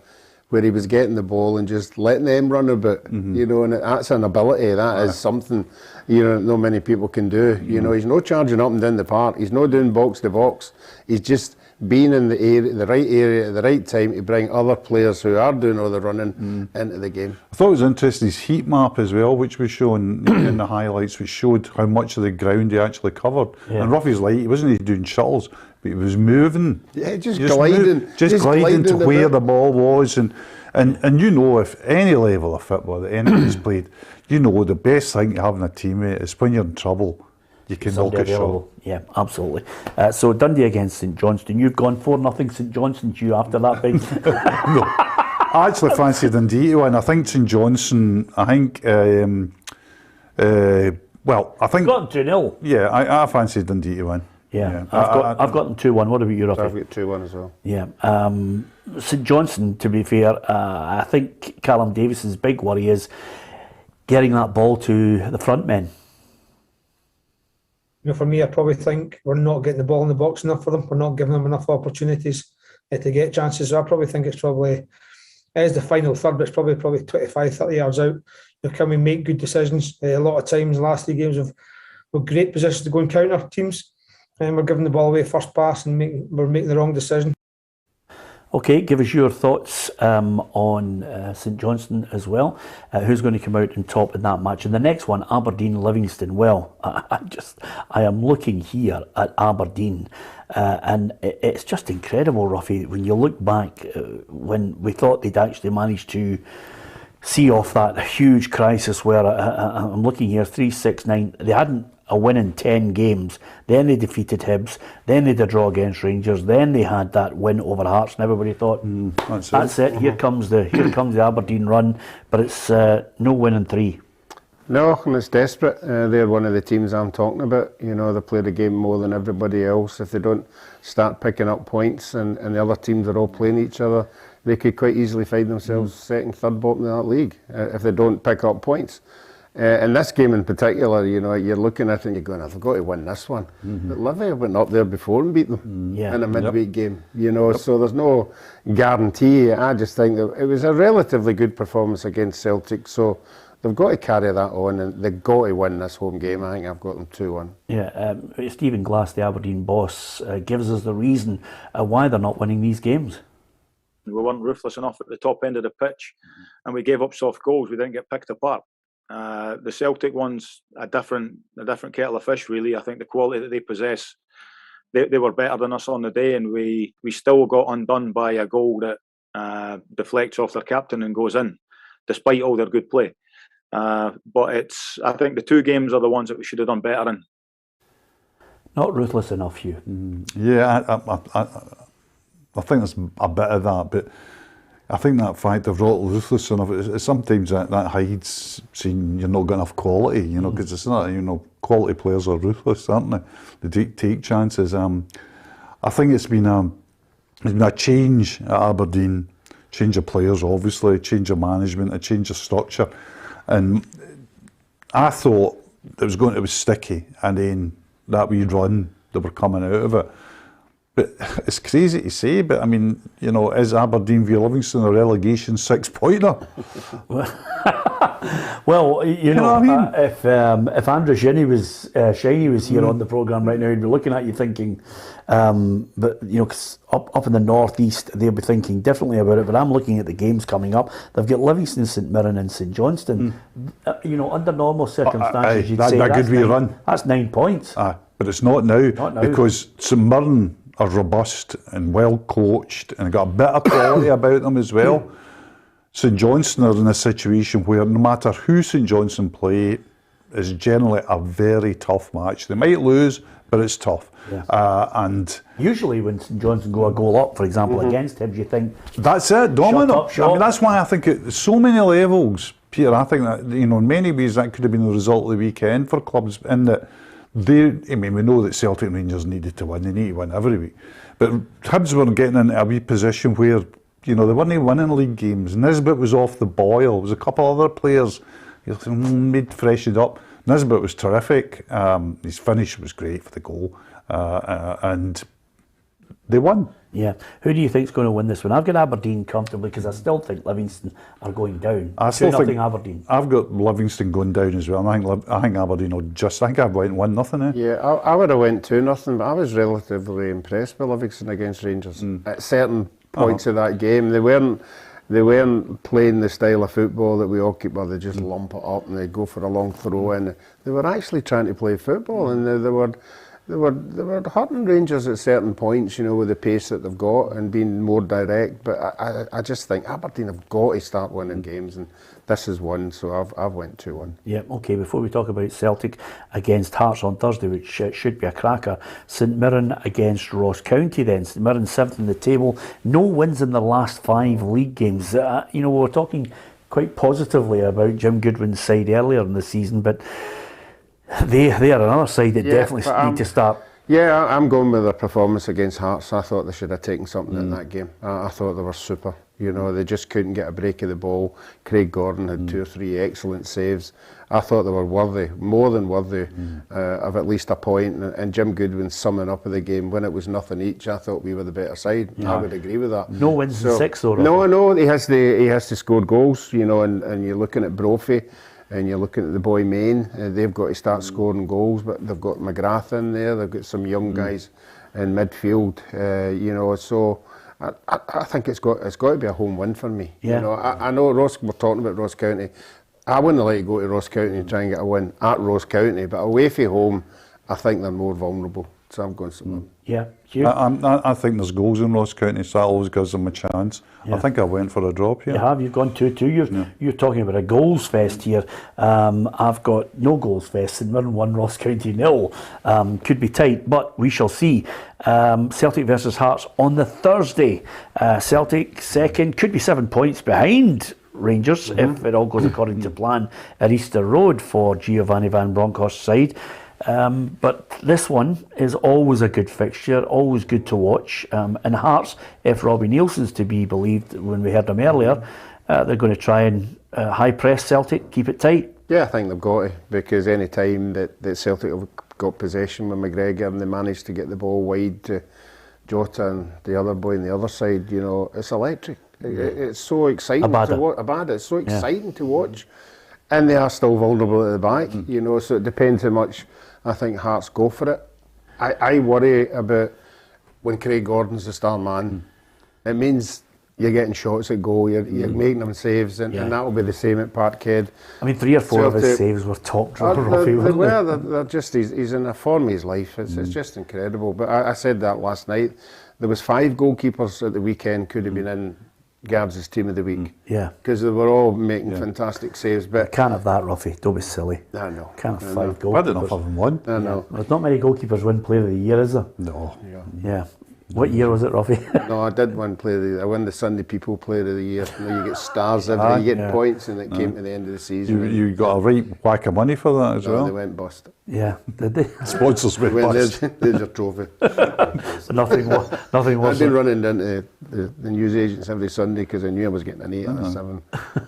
where he was getting the ball and just letting them run about, and that's an ability, that is something, not many people can do. He's not charging up and down the park, he's not doing box to box, he's just being in the right area at the right time to bring other players who are doing all the running into the game. I thought it was interesting, his heat map as well, which was shown in the highlights, which showed how much of the ground he actually covered. Yeah. And Ruffy's light, he wasn't doing shuttles, but he was moving. Yeah, just gliding. Just gliding to where the ball was. And if any level of football that anybody's played, the best thing to have in a teammate is when you're in trouble, you can knock it short. Yeah, absolutely. So Dundee against St Johnstone. You've gone 4-0 St Johnstone to you after that big. No, I actually fancy Dundee to win. I think St Johnstone. I think. I think. Got 2-0. Yeah, I fancy Dundee to win. Yeah. I've got them 2-1. What about you, Ruffy? I've got 2-1 as well. Yeah. St Johnstone, to be fair, I think Callum Davis's big worry is getting that ball to the front men. For me, I probably think we're not getting the ball in the box enough for them. We're not giving them enough opportunities to get chances. So I probably think it's probably, as the final third, but it's probably 25, 30 yards out. Can we make good decisions? A lot of times, the last 3 games, we've great positions to go and counter teams, and we're giving the ball away first pass, and we're making the wrong decision. Okay, give us your thoughts on St Johnstone as well. Who's going to come out on top in that match? And the next one, Aberdeen-Livingston. Well, I am looking here at Aberdeen, and it's just incredible, Ruffy, when you look back when we thought they'd actually managed to see off that huge crisis where I'm looking here, 3-6-9. They hadn't a win in 10 games. Then they defeated Hibs. Then they had a draw against Rangers. Then they had that win over Hearts, and everybody thought, that's it. Here comes the Aberdeen run, but it's no win in 3. No, and it's desperate. They're one of the teams I'm talking about. They play the game more than everybody else. If they don't start picking up points and the other teams are all playing each other, they could quite easily find themselves second, third bottom of that league if they don't pick up points. In this game in particular, you're looking at it and you're going, I've got to win this one. But Livy went up there before and beat them in a midweek game. So there's no guarantee. I just think that it was a relatively good performance against Celtic. So they've got to carry that on, and they've got to win this home game. I think I've got them 2-1. Yeah, Stephen Glass, the Aberdeen boss, gives us the reason why they're not winning these games. We weren't ruthless enough at the top end of the pitch, and we gave up soft goals. We didn't get picked apart. The Celtic one's a different kettle of fish, really. I think the quality that they possess, they were better than us on the day, and we still got undone by a goal that deflects off their captain and goes in, despite all their good play. But I think the 2 games are the ones that we should have done better in. Not ruthless enough, Hugh. Yeah, I think there's a bit of that, but I think that fact of ruthless enough, sometimes that hides saying you're not got enough quality, because it's not, quality players are ruthless, aren't they? They take chances. I think it's been a change at Aberdeen, change of players, obviously, change of management, a change of structure, and I thought it was sticky, and then that wee run that were coming out of it. But it's crazy to say, but I mean, is Aberdeen v Livingston a relegation 6-pointer? Well, what I mean? If Andrew Shiny was here on the programme right now, he'd be looking at you thinking, but cause up in the northeast, they'll be thinking differently about it. But I'm looking at the games coming up. They've got Livingston, St Mirren, and St Johnstone. Under normal circumstances, you'd say that's 9 points. But it's not now, because St Mirren are robust and well coached and got a bit of quality about them as well. St Johnstone are in a situation where no matter who St Johnstone play, is generally a very tough match. They might lose, but it's tough. Yeah. And usually when St Johnstone go a goal up, for example, against Hibs, you think that's it, domino. Shut up, I mean, that's why I think at so many levels, Peter, I think that, you know, in many ways that could have been the result of the weekend for clubs, in that I mean, we know that Celtic and Rangers needed to win. They need to win every week. But Hibs were getting into a wee position where, you know, they weren't winning league games. Nisbet was off the boil. There was a couple other players made freshened up. Nisbet was terrific. His finish was great for the goal. And they won. Yeah. Who do you think's going to win this one? I've got Aberdeen comfortably because I still think Livingston are going down. I still think Aberdeen. I've got Livingston going down as well. I think Aberdeen will I think I've went 1-0. Yeah, I would have went 2-0, but I was relatively impressed with Livingston against Rangers. At certain points of that game, they weren't playing the style of football that we all keep, where they just lump it up and they go for a long throw in. They were actually trying to play football, and they were hurting Rangers at certain points, you know, with the pace that they've got and being more direct. But I just think Aberdeen have got to start winning games, and this is one, so I've went 2-1. Yeah, okay, before we talk about Celtic against Hearts on Thursday, which should be a cracker, St Mirren against Ross County then. St Mirren 7th in the table, no wins in their last 5 league games. You know, we were talking quite positively about Jim Goodwin's side earlier in the season, but they are another side that definitely need to start. Yeah, I'm going with their performance against Hearts. I thought they should have taken something in that game. I thought they were super. You know, they just couldn't get a break of the ball. Craig Gordon had 2 or 3 excellent saves. I thought they were worthy, more than worthy, of at least a point. And Jim Goodwin's summing up of the game, when it was nothing each, I thought we were the better side. Yeah. I would agree with that. No wins in 6 though. No, he has to score goals, you know, and you're looking at Brophy, and you're looking at the boy Main, they've got to start scoring goals, but they've got McGrath in there, they've got some young guys in midfield, you know, so I think it's got to be a home win for me. Yeah. You know, I know we're talking about Ross County. I wouldn't like to go to Ross County and try and get a win at Ross County, but away from home, I think they're more vulnerable. So I'm going to Yeah, Hugh? I think there's goals in Ross County, so that always gives them a chance. Yeah. I think I went for a drop here. You have, you've gone 2-2. You're talking about a goals fest here. I've got no goals fest. St Mirren 1, Ross County 0. Could be tight, but we shall see. Celtic versus Hearts on the Thursday. Celtic second, could be 7 points behind Rangers if it all goes according to plan at Easter Road for Giovanni Van Bronckhorst's side. But this one is always a good fixture, always good to watch. And Hearts, if Robbie Nielsen's to be believed, when we heard him earlier, they're going to try and high press Celtic, keep it tight. Yeah, I think they've got to, because any time that Celtic have got possession with McGregor and they manage to get the ball wide to Jota and the other boy on the other side, you know, it's electric. It's so exciting to watch. Abada, it's so exciting to watch. And they are still vulnerable at the back, you know, so it depends how much I think Hearts go for it. I worry about when Craig Gordon's the star man. It means you're getting shots at goal, you're making them saves, and that will be the same at Parkhead. I mean, 3 or 4 of his saves were top drawer, Robbie. They're just, he's in a form of his life. It's just incredible. But I said that last night. There was 5 goalkeepers at the weekend could have been in Gabs' team of the week. Yeah. Because they were all making fantastic saves. But can't have that, Ruffy. Don't be silly. I know. Can't have 5 goalkeepers. Why didn't I have one? I know. There's not many goalkeepers win Player of the Year, is there? No. Yeah. What year was it, Ruffy? No, I did win I won the Sunday People Player of the Year. You know, you get stars every you get points, and it came to the end of the season. You got a right whack of money for that as well. They went bust. Yeah, did they? Sponsors went bust. There's your trophy. Nothing worse. I've been running into the news agents every Sunday because I knew I was getting an 8 and a 7.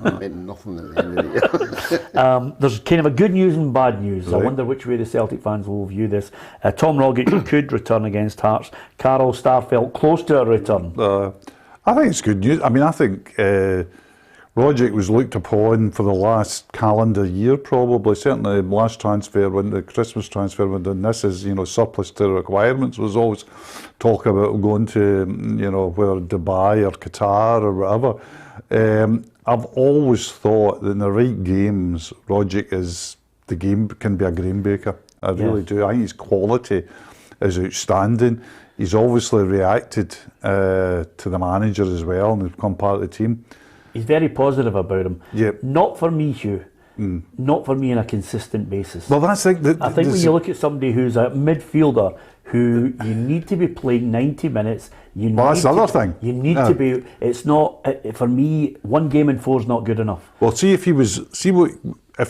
It meant nothing at the end of the year. There's kind of a good news and bad news. Right. I wonder which way the Celtic fans will view this. Tom Rogic could return against Hearts. Carl Starfelt close to a return. I think it's good news. I mean, I think Rogic was looked upon for the last calendar year, probably. Certainly, last transfer window, Christmas transfer window, and this is, you know, surplus to requirements. Was always talk about going to, you know, whether Dubai or Qatar or whatever. I've always thought that in the right games, Rogic can be a game breaker. I really do. I think his quality is outstanding. He's obviously reacted to the manager as well and become part of the team. He's very positive about him. Yep. Not for me, Hugh. not for me on a consistent basis. Well, that's like I think when you look at somebody who's a midfielder who you need to be playing 90 minutes, that's the other thing. You need to be. It's not for me. 1 game in 4 is not good enough. Well, if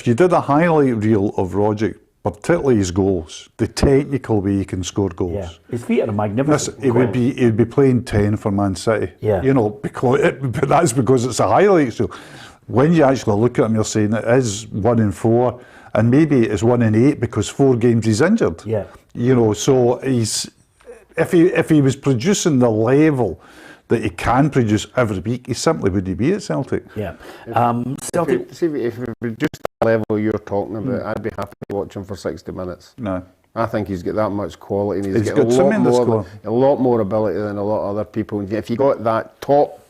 you did a highlight reel of Rogic, particularly his goals, the technical way he can score goals. Yeah, his feet are magnificent. He would be playing 10 for Man City. Yeah, but that's because it's a highlight reel. When you actually look at him, you're saying it is 1 in 4, and maybe it's 1 in 8 because 4 games he's injured. Yeah, so he's if he was producing the level that he can produce every week, he simply wouldn't be at Celtic. Yeah, Celtic. If he produced the level you're talking about, I'd be happy to watch him for 60 minutes. No. I think he's got that much quality, and he's got a lot more ability than a lot of other people. If you got that top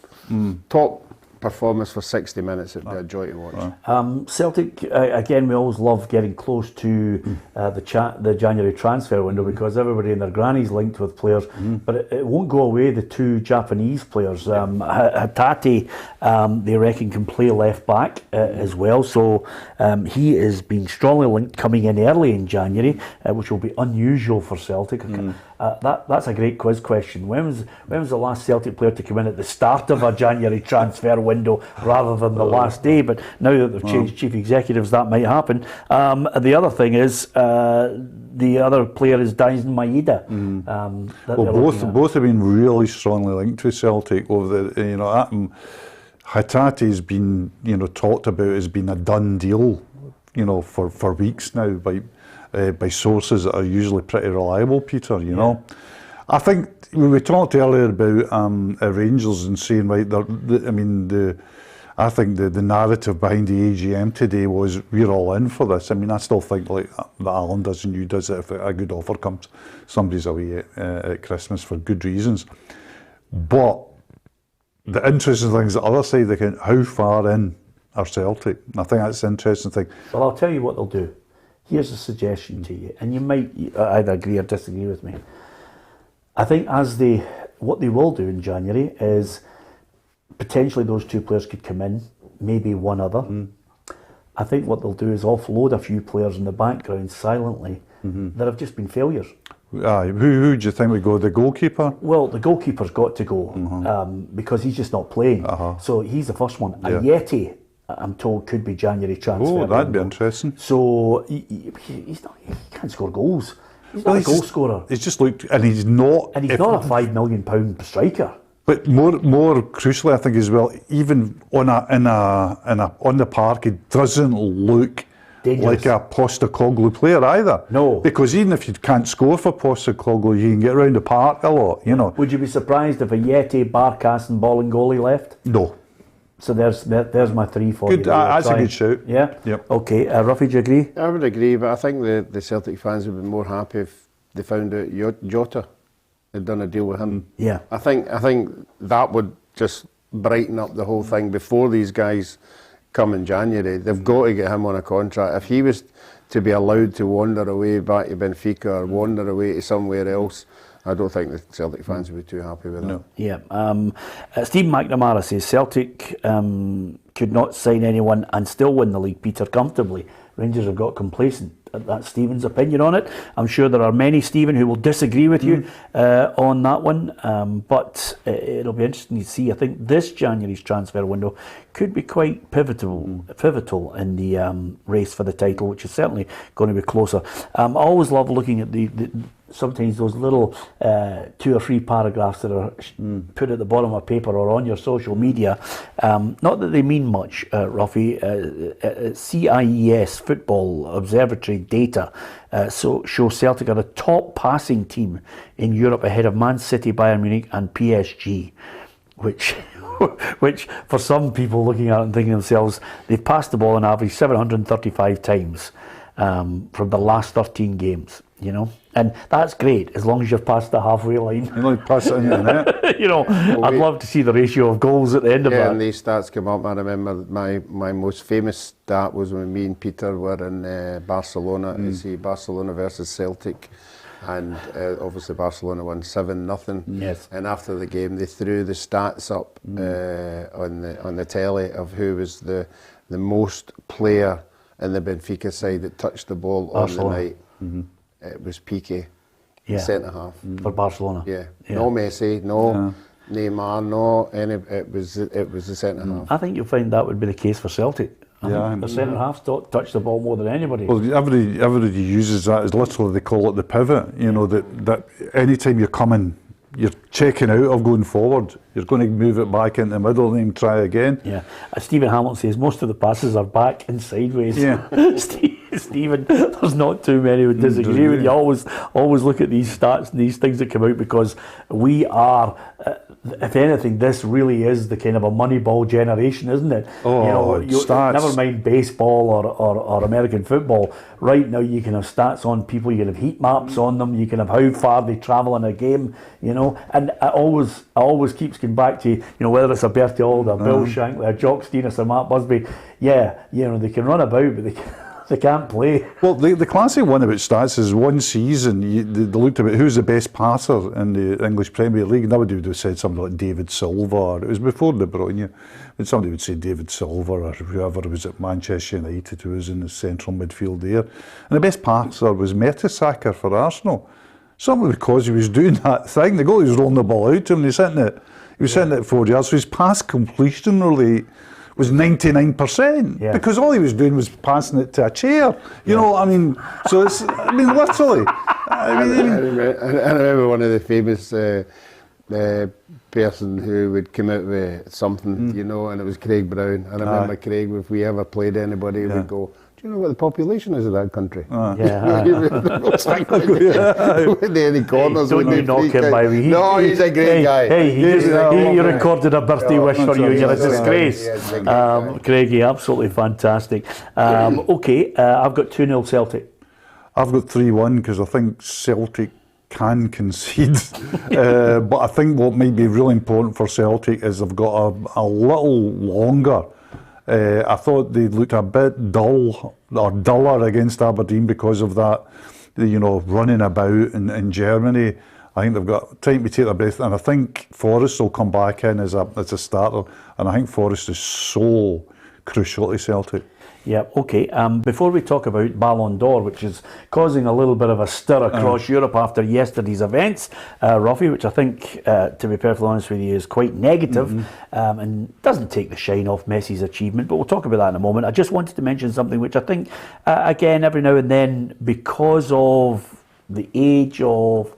performance for 60 minutes, it'd be a joy to watch. Celtic, again, we always love getting close to the January transfer window because everybody and their granny's linked with players, but it won't go away. The 2 Japanese players, Hatate, they reckon can play left back as well, so he is being strongly linked coming in early in January, which will be unusual for Celtic. That's a great quiz question. When was the last Celtic player to come in at the start of a January transfer window rather than the last day? But now that they've changed chief executives, that might happen. The other thing is the other player is Daisen Maeda. Both have been really strongly linked with Celtic over the Hatate's been talked about as being a done deal for weeks now by sources that are usually pretty reliable, Peter, you know. I think we talked earlier about Rangers and saying, I think the narrative behind the AGM today was we're all in for this. I mean, I still think that Alan does and you does it if a good offer comes. Somebody's away at Christmas for good reasons. But the interesting thing is the other side of the account, how far in are Celtic? I think that's the interesting thing. Well, I'll tell you what they'll do. Here's a suggestion to you, and you might either agree or disagree with me. I think what they will do in January is potentially those 2 players could come in, maybe one other. I think what they'll do is offload a few players in the background silently that have just been failures. Who do you think would go? The goalkeeper? Well, the goalkeeper's got to go because he's just not playing. So he's the first one. Yeah. Ayeti, I'm told, could be January transfer. Oh, that'd be interesting. So he can't score goals. He's not a goal scorer. He's just looked, and he's not a £5 million striker. But more crucially, I think as well, even on the park, he doesn't look dangerous, like a Postecoglou player either. No, because even if you can't score for Postecoglou, you can get around the park a lot. Would you be surprised if Ayeti, Barkas, and Bolingoli left? No. So there's my 3 for good, you. That's a good shout. Yeah? Yep. Okay, Ruffy, do you agree? I would agree, but I think the Celtic fans would be more happy if they found out Jota had done a deal with him. Yeah. I think that would just brighten up the whole thing before these guys come in January. They've got to get him on a contract. If he was to be allowed to wander away back to Benfica or wander away to somewhere else, I don't think the Celtic fans would be too happy with that. Yeah. Stephen McNamara says Celtic could not sign anyone and still win the league, Peter, comfortably. Rangers have got complacent. That's Stephen's opinion on it. I'm sure there are many, Stephen, who will disagree with you on that one. But it'll be interesting to see. I think this January's transfer window could be quite pivotal in the race for the title, which is certainly going to be closer. I always love looking at sometimes those little 2 or 3 paragraphs that are put at the bottom of paper or on your social media. Not that they mean much, Ruffy. CIES Football Observatory data show Celtic are the top passing team in Europe ahead of Man City, Bayern Munich and PSG, which for some people looking at it and thinking to themselves, they've passed the ball on average 735 times from the last 13 games, and that's great as long as you've passed the halfway line. Pass it into the net. I'd love to see the ratio of goals at the end of that. Yeah, and these stats come up. I remember my most famous stat was when me and Peter were in Barcelona to see Barcelona versus Celtic, and obviously Barcelona won 7-0. Yes. And after the game, they threw the stats up on the telly of who was the most player and the Benfica side that touched the ball on the night. It was Piqué, centre half for Barcelona. No Messi, no Neymar, no any. It was the centre half. I think you'll find that would be the case for Celtic. The centre half touch the ball more than anybody. Well, everybody uses that as literally, they call it the pivot. You know, that any time you're coming, you're checking out of going forward, you're going to move it back into the middle and then try again. Yeah, as Stephen Hamilton says, most of the passes are back and sideways. Yeah. Stephen, there's not too many who disagree with you. Always look at these stats and these things that come out, because we are, if anything, this really is the kind of a Moneyball generation, isn't it? Stats. Never mind baseball or American football. Right now you can have stats on people, you can have heat maps on them, you can have how far they travel in a game, and it always keeps going back to, whether it's a Bertie Auld, a Bill Shankly, a Jock Steiner, or Matt Busby. They can run about, but they can't play. Well, the classic one about stats is one season they looked about who's the best passer in the English Premier League. Nobody would have said something like David Silva, or it was before De Bruyne, and somebody would say David Silva or whoever was at Manchester United who was in the central midfield there. And the best passer was Mertesacker for Arsenal. Something because he was doing that thing. The goalie was rolling the ball out to him and he was hitting it 4 yards. So his pass completion rate was 99%, because all he was doing was passing it to a chair. You know what I mean? So it's, literally. I remember one of the famous person who would come out with something, and it was Craig Brown. I remember Craig, if we ever played anybody, would go, do you know what the population is of that country? With any corners. Don't you knock him by me. No, he's a great guy. Hey, he recorded a birthday wish for you. You're a disgrace. Craigie, absolutely fantastic. Okay, I've got 2-0 Celtic. I've got 3-1 because I think Celtic can concede. But I think what might be really important for Celtic is they've got a little longer. I thought they looked a bit dull or duller against Aberdeen because of that, running about in Germany. I think they've got time to take their breath, and I think Forrest will come back in as a starter, and I think Forrest is so crucial to Celtic. Yeah, okay. Before we talk about Ballon d'Or, which is causing a little bit of a stir across Europe after yesterday's events, Ruffy, which I think, to be perfectly honest with you, is quite negative, and doesn't take the shine off Messi's achievement, but we'll talk about that in a moment. I just wanted to mention something which I think, again, every now and then, because of the age of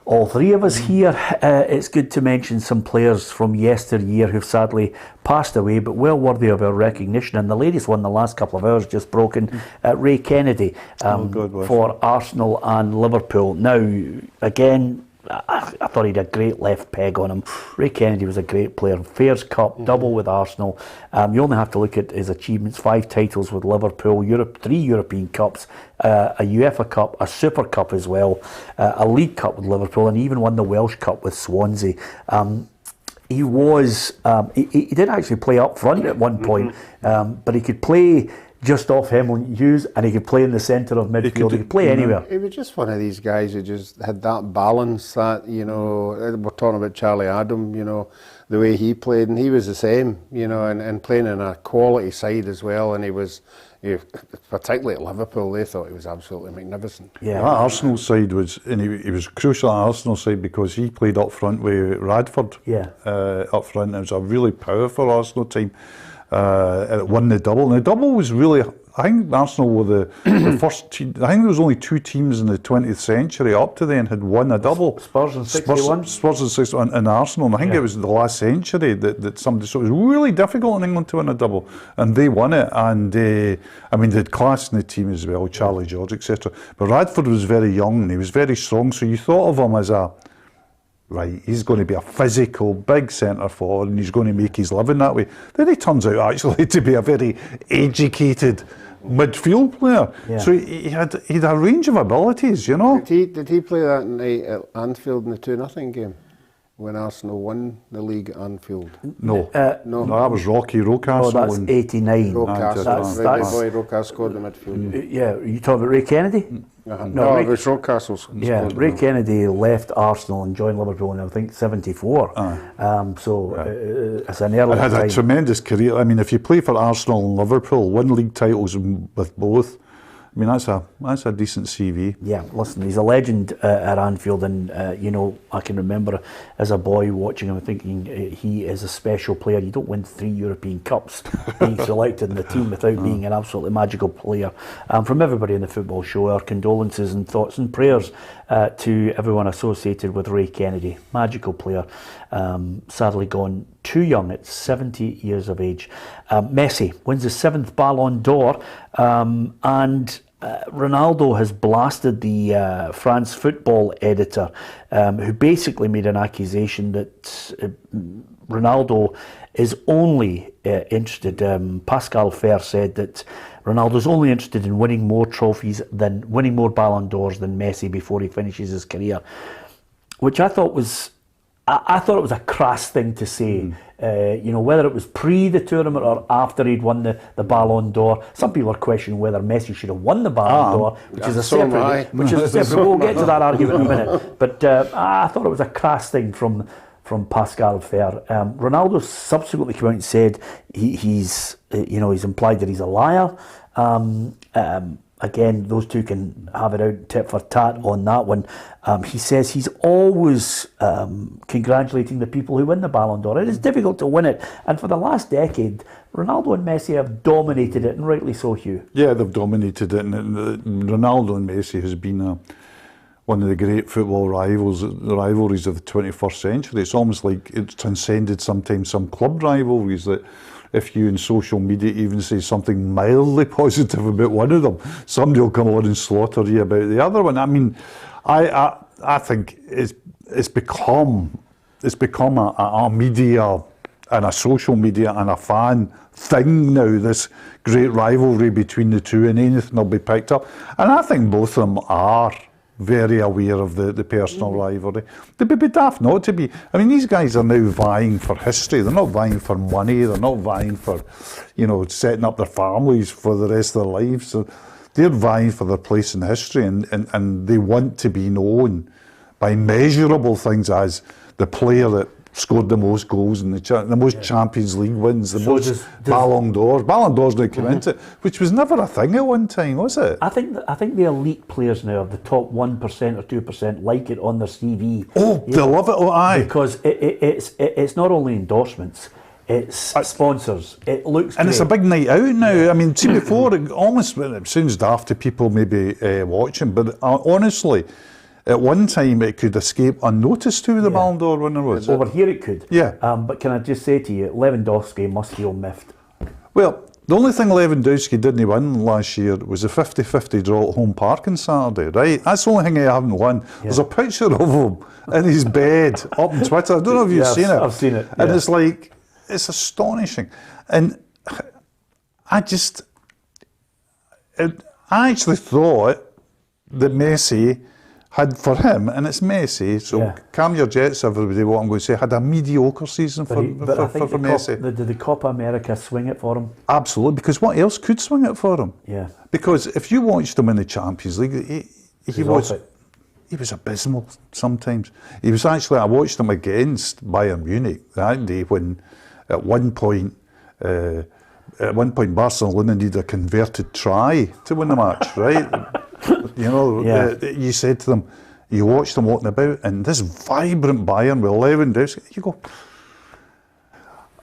all three of us here, it's good to mention some players from yesteryear who've sadly passed away, but well worthy of our recognition. And the latest one, the last couple of hours, just broken, Ray Kennedy for Arsenal and Liverpool. Now, again, I thought he had a great left peg on him. Ray Kennedy was a great player. Fairs Cup, double with Arsenal. You only have to look at his achievements: 5 titles with Liverpool, 3 European Cups, a UEFA Cup, a Super Cup as well, a League Cup with Liverpool, and even won the Welsh Cup with Swansea. He was, he didn't actually play up front at one point, but he could play just off Hemlin Hughes, and he could play in the centre of midfield. He could play anywhere. He was just one of these guys who just had that balance, that, we're talking about Charlie Adam, the way he played, and he was the same, and playing in a quality side as well, and he was, particularly at Liverpool, they thought he was absolutely magnificent. Yeah, that Arsenal side was, and he was crucial at Arsenal side because he played up front with Radford. Up front. It was a really powerful Arsenal team. It won the double. And the double was really, I think Arsenal were the first team. I think there was only 2 teams in the 20th century up to then had won a double. Spurs in 61. Spurs in 61 and Arsenal. And I think it was the last century that somebody, so it was really difficult in England to win a double. And they won it. And they had class in the team as well, Charlie George, etc. But Radford was very young and he was very strong. So you thought of him as he's going to be a physical, big centre forward and he's going to make his living that way. Then he turns out actually to be a very educated midfield player. So he had a range of abilities, Did he play that night at Anfield in the 2-0 game? When Arsenal won the league at Anfield? No, that was Rocky Rocastle. Oh, that's 89. Rocastle. Boy Rocastle scored the midfield. Yeah, are you talking about Ray Kennedy? No, it was Rocastle's. Yeah, Ray Kennedy left Arsenal and joined Liverpool in I think 74. It's an early He had time. a tremendous career. I mean, if you play for Arsenal and Liverpool, win league titles with both, I mean, that's a decent CV. Yeah, listen, he's a legend at Anfield, and I can remember as a boy watching him and thinking he is a special player. You don't win 3 European Cups being selected in the team without being an absolutely magical player. From everybody in the football show, our condolences and thoughts and prayers to everyone associated with Ray Kennedy. Magical player, sadly gone too young at 70 years of age. Messi wins the 7th Ballon d'Or, and Ronaldo has blasted the France football editor, who basically made an accusation that Ronaldo is only interested. Pascal Fer said that Ronaldo's only interested in winning more Ballon d'Ors than Messi before he finishes his career, which I thought it was a crass thing to say. Whether it was pre the tournament or after he'd won the Ballon d'Or. Some people are questioning whether Messi should have won the Ballon d'Or, which is a separate. We'll get to that argument in a minute. But I thought it was a crass thing from Pascal Fer. Ronaldo subsequently came out and said he's implied that he's a liar. Again, those two can have it out tit for tat on that one. He says he's always congratulating the people who win the Ballon d'Or. It is difficult to win it. And for the last decade, Ronaldo and Messi have dominated it, and rightly so, Hugh. Yeah, they've dominated it. And Ronaldo and Messi has been one of the great football rivalries of the 21st century. It's almost like it's transcended sometimes some club rivalries that if you in social media even say something mildly positive about one of them, somebody will come on and slaughter you about the other one. I mean, I think it's become a media and a social media and a fan thing now, this great rivalry between the two, and anything will be picked up. And I think both of them are very aware of the personal rivalry. They'd be daft not to be. I mean, these guys are now vying for history. They're not vying for money. They're not vying for, setting up their families for the rest of their lives. So they're vying for their place in history, and they want to be known by measurable things as the player that scored the most goals in the most Champions League wins, the most Ballon d'Ors. Ballon d'Ors now came into it, which was never a thing at one time, was it? I think the elite players now, of the top 1% or 2%, like it on their CV. Oh, they love it. Oh, aye. Because it's not only endorsements. It's sponsors. It looks and great. It's a big night out now. Yeah. I mean, see, before it sounds daft to people maybe watching, but honestly, at one time it could escape unnoticed who the Ballon d'Or winner was. Over here it could. Yeah. But can I just say to you, Lewandowski must feel miffed. Well, the only thing Lewandowski didn't win last year was a 50-50 draw at Home Park on Saturday, right? That's the only thing he haven't won. Yeah. There's a picture of him in his bed up on Twitter. I don't know if you've seen it. I've seen it. And it's like, it's astonishing. And I actually thought that Messi had, for him, and it's Messi, so calm your jets, everybody, what I'm going to say, had a mediocre season for Messi. Did the Copa America swing it for him? Absolutely, because what else could swing it for him? Yeah. Because if you watched him in the Champions League, he was abysmal sometimes. He was actually, I watched him against Bayern Munich that day when at one point Barcelona needed a converted try to win the match, right? You said to them, you watched them walking about, and this vibrant Bayern with Lewandowski, you go,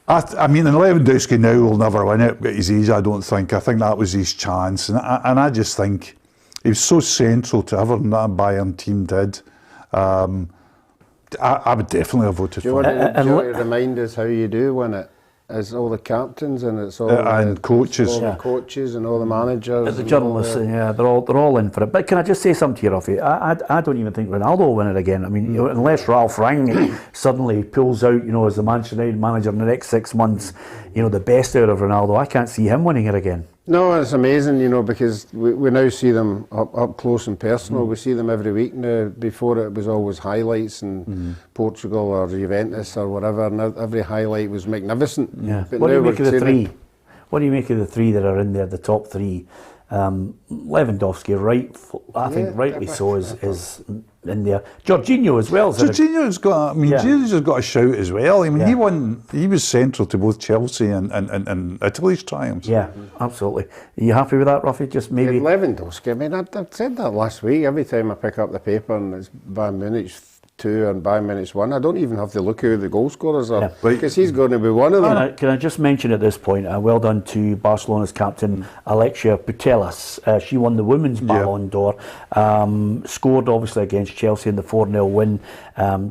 I mean, and Lewandowski now will never win it at his age, I don't think. I think that was his chance, and I just think he was so central to everything that Bayern team did. I would definitely have voted for him. Do you want to remind us how you do win it? It's all the captains and it's all and coaches, all the coaches and all the managers, the journalists. They're all in for it. But can I just say something to you, Rafi? I don't even think Ronaldo will win it again. I mean, unless Ralph Rangnick suddenly pulls out, as the Manchester United manager in the next 6 months, the best out of Ronaldo, I can't see him winning it again. No, it's amazing, because we now see them up close and personal. We see them every week now. Before it was always highlights in Portugal or Juventus or whatever, and every highlight was magnificent. Yeah. But What do you make of the three? What do you make of the three that are in there, the top three? Lewandowski, I think rightly so, is in there. Jorginho as well. Jorginho's got. Jorginho's got a shout as well. I mean, he was central to both Chelsea and Italy's triumphs. Yeah, absolutely. Are you happy with that, Ruffy? Just maybe Lewandowski. I mean, I said that last week. Every time I pick up the paper and it's Bayern Munich 2 and Bayern Munich 1, I don't even have to look who the goal scorers are, because he's going to be one of them. Can I just mention at this point, well done to Barcelona's captain Alexia Putellas. She won the women's Ballon d'Or, scored obviously against Chelsea in the 4-0 win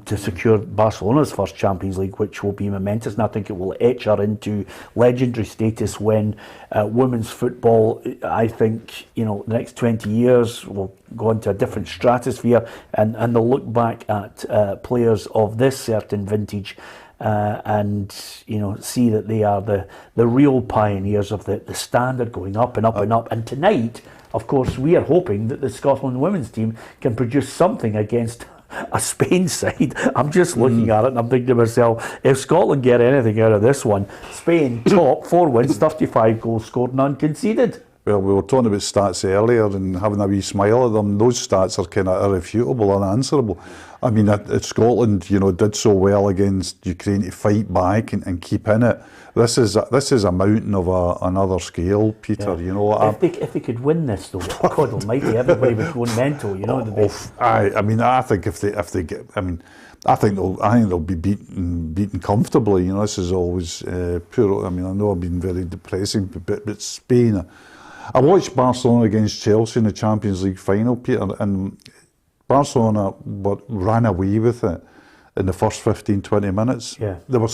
to secure Barcelona's first Champions League, which will be momentous, and I think it will etch her into legendary status when women's football, I think, the next 20 years will go into a different stratosphere, and they'll look back at players of this certain vintage and see that they are the real pioneers of the standard going up and up and up. And tonight, of course, we are hoping that the Scotland women's team can produce something against a Spain side. I'm just looking at it and I'm thinking to myself, if Scotland get anything out of this one, Spain top, 4 wins, 35 goals scored, none conceded. Well, we were talking about stats earlier and having a wee smile at them. Those stats are kind of irrefutable, unanswerable. I mean, Scotland, did so well against Ukraine to fight back and keep in it. This is a mountain of another scale, Peter. If they could win this, though, God Almighty, everybody would go mental. I think if they get, I think they'll be beaten comfortably. This is always poor. I know I've been very depressing, but Spain. I watched Barcelona against Chelsea in the Champions League final, Peter, and Barcelona ran away with it in the first 15-20 minutes. Yeah. They're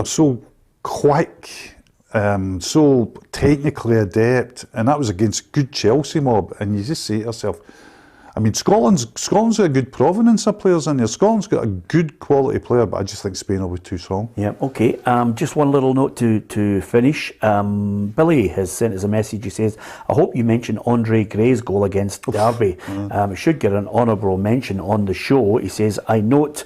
so quick, so technically adept, and that was against good Chelsea mob. And you just say to yourself, Scotland's got a good provenance of players in there. Scotland's got a good quality player, but I just think Spain will be too strong. Yeah, okay. Just one little note to finish. Billy has sent us a message. He says, I hope you mention Andre Gray's goal against Derby. It should get an honourable mention on the show. He says, I note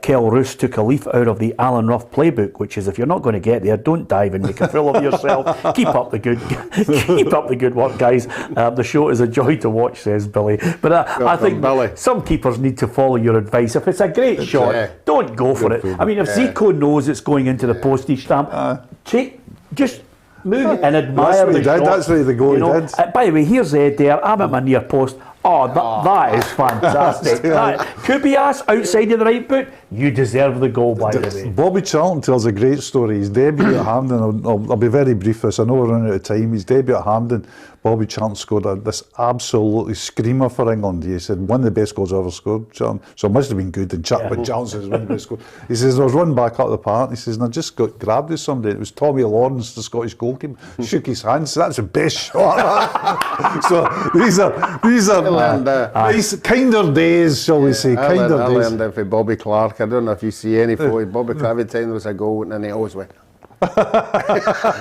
Kel Roos took a leaf out of the Alan Rough playbook, which is, if you're not going to get there, don't dive and make a fool of yourself. Keep up the good work, guys. The show is a joy to watch, says Billy. But I think some keepers need to follow your advice. If it's a great shot, don't go for it. If Zico knows it's going into the postage stamp, just move and admire the shot. That's what the goal did. By the way, here's Ed there. I'm at my near post. That is fantastic. Kubias outside of the right boot. You deserve the goal, by the way. Bobby Charlton tells a great story. His debut at Hampden, I'll be very brief this, I know we're running out of time. His debut at Hampden, Bobby Charlton scored this absolutely screamer for England. He said, one of the best goals I ever scored, Charlton. So it must have been good. And Charlton says, one of the best goals. He says, I was running back up the park. He says, and I just got grabbed with somebody. It was Tommy Lawrence, the Scottish goalkeeper. Shook his hand. So that's the best shot. So these are nice, kinder days, shall we say. I learned it for Bobby Clark. I don't know if you see any photo. Bobby Clark, every time there was a goal, and then he always went.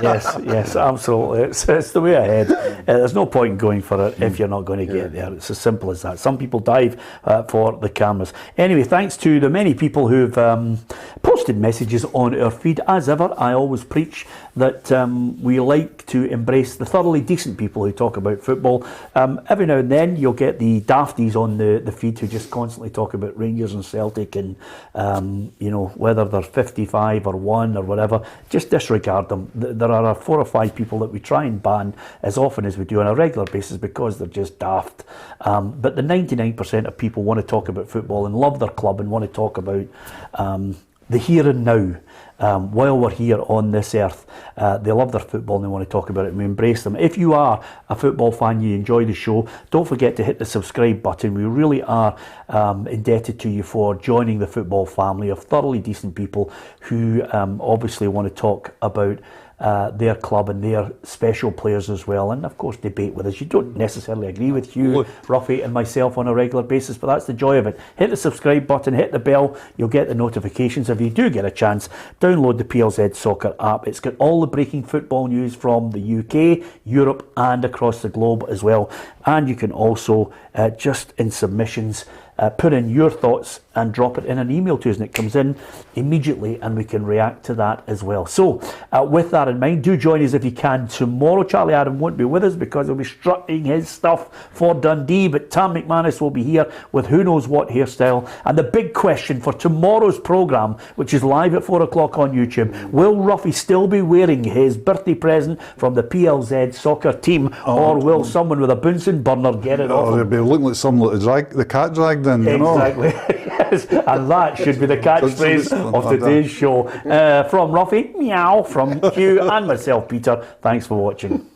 yes, absolutely. It's the way ahead. There's no point in going for it if you're not going to get there. It's as simple as that. Some people dive for the cameras. Anyway, thanks to the many people who've posted messages on our feed. As ever, I always preach that we like to embrace the thoroughly decent people who talk about football. Every now and then you'll get the dafties on the feed who just constantly talk about Rangers and Celtic and whether they're 55 or 1 or whatever. Just disregard them. There are 4 or 5 people that we try and ban as often as we do on a regular basis because they're just daft. But the 99% of people want to talk about football and love their club and want to talk about the here and now. While we're here on this earth, they love their football and they want to talk about it and we embrace them. If you are a football fan, you enjoy the show, don't forget to hit the subscribe button. We really are indebted to you for joining the football family of thoroughly decent people who obviously want to talk about their club and their special players as well, and of course debate with us. You don't necessarily agree with Hugh, Ruffy and myself on a regular basis, but that's the joy of it. Hit the subscribe button, hit the bell, you'll get the notifications. If you do get a chance, download the PLZ Soccer app. It's got all the breaking football news from the UK, Europe and across the globe as well. And you can also, just in submissions, put in your thoughts and drop it in an email to us, and it comes in immediately and we can react to that as well. So with that in mind, do join us if you can tomorrow. Charlie Adam won't be with us because he'll be strutting his stuff for Dundee, but Tam McManus will be here with who knows what hairstyle. And the big question for tomorrow's programme, which is live at 4 o'clock on YouTube, will Ruffy still be wearing his birthday present from the PLZ soccer team, or will someone with a Bunsen burner get it off? They'll be looking like someone like the cat dragged in, you know. Exactly. Yes. And that should be the catchphrase of today's show. From Ruffy, meow, from Hugh and myself, Peter, thanks for watching.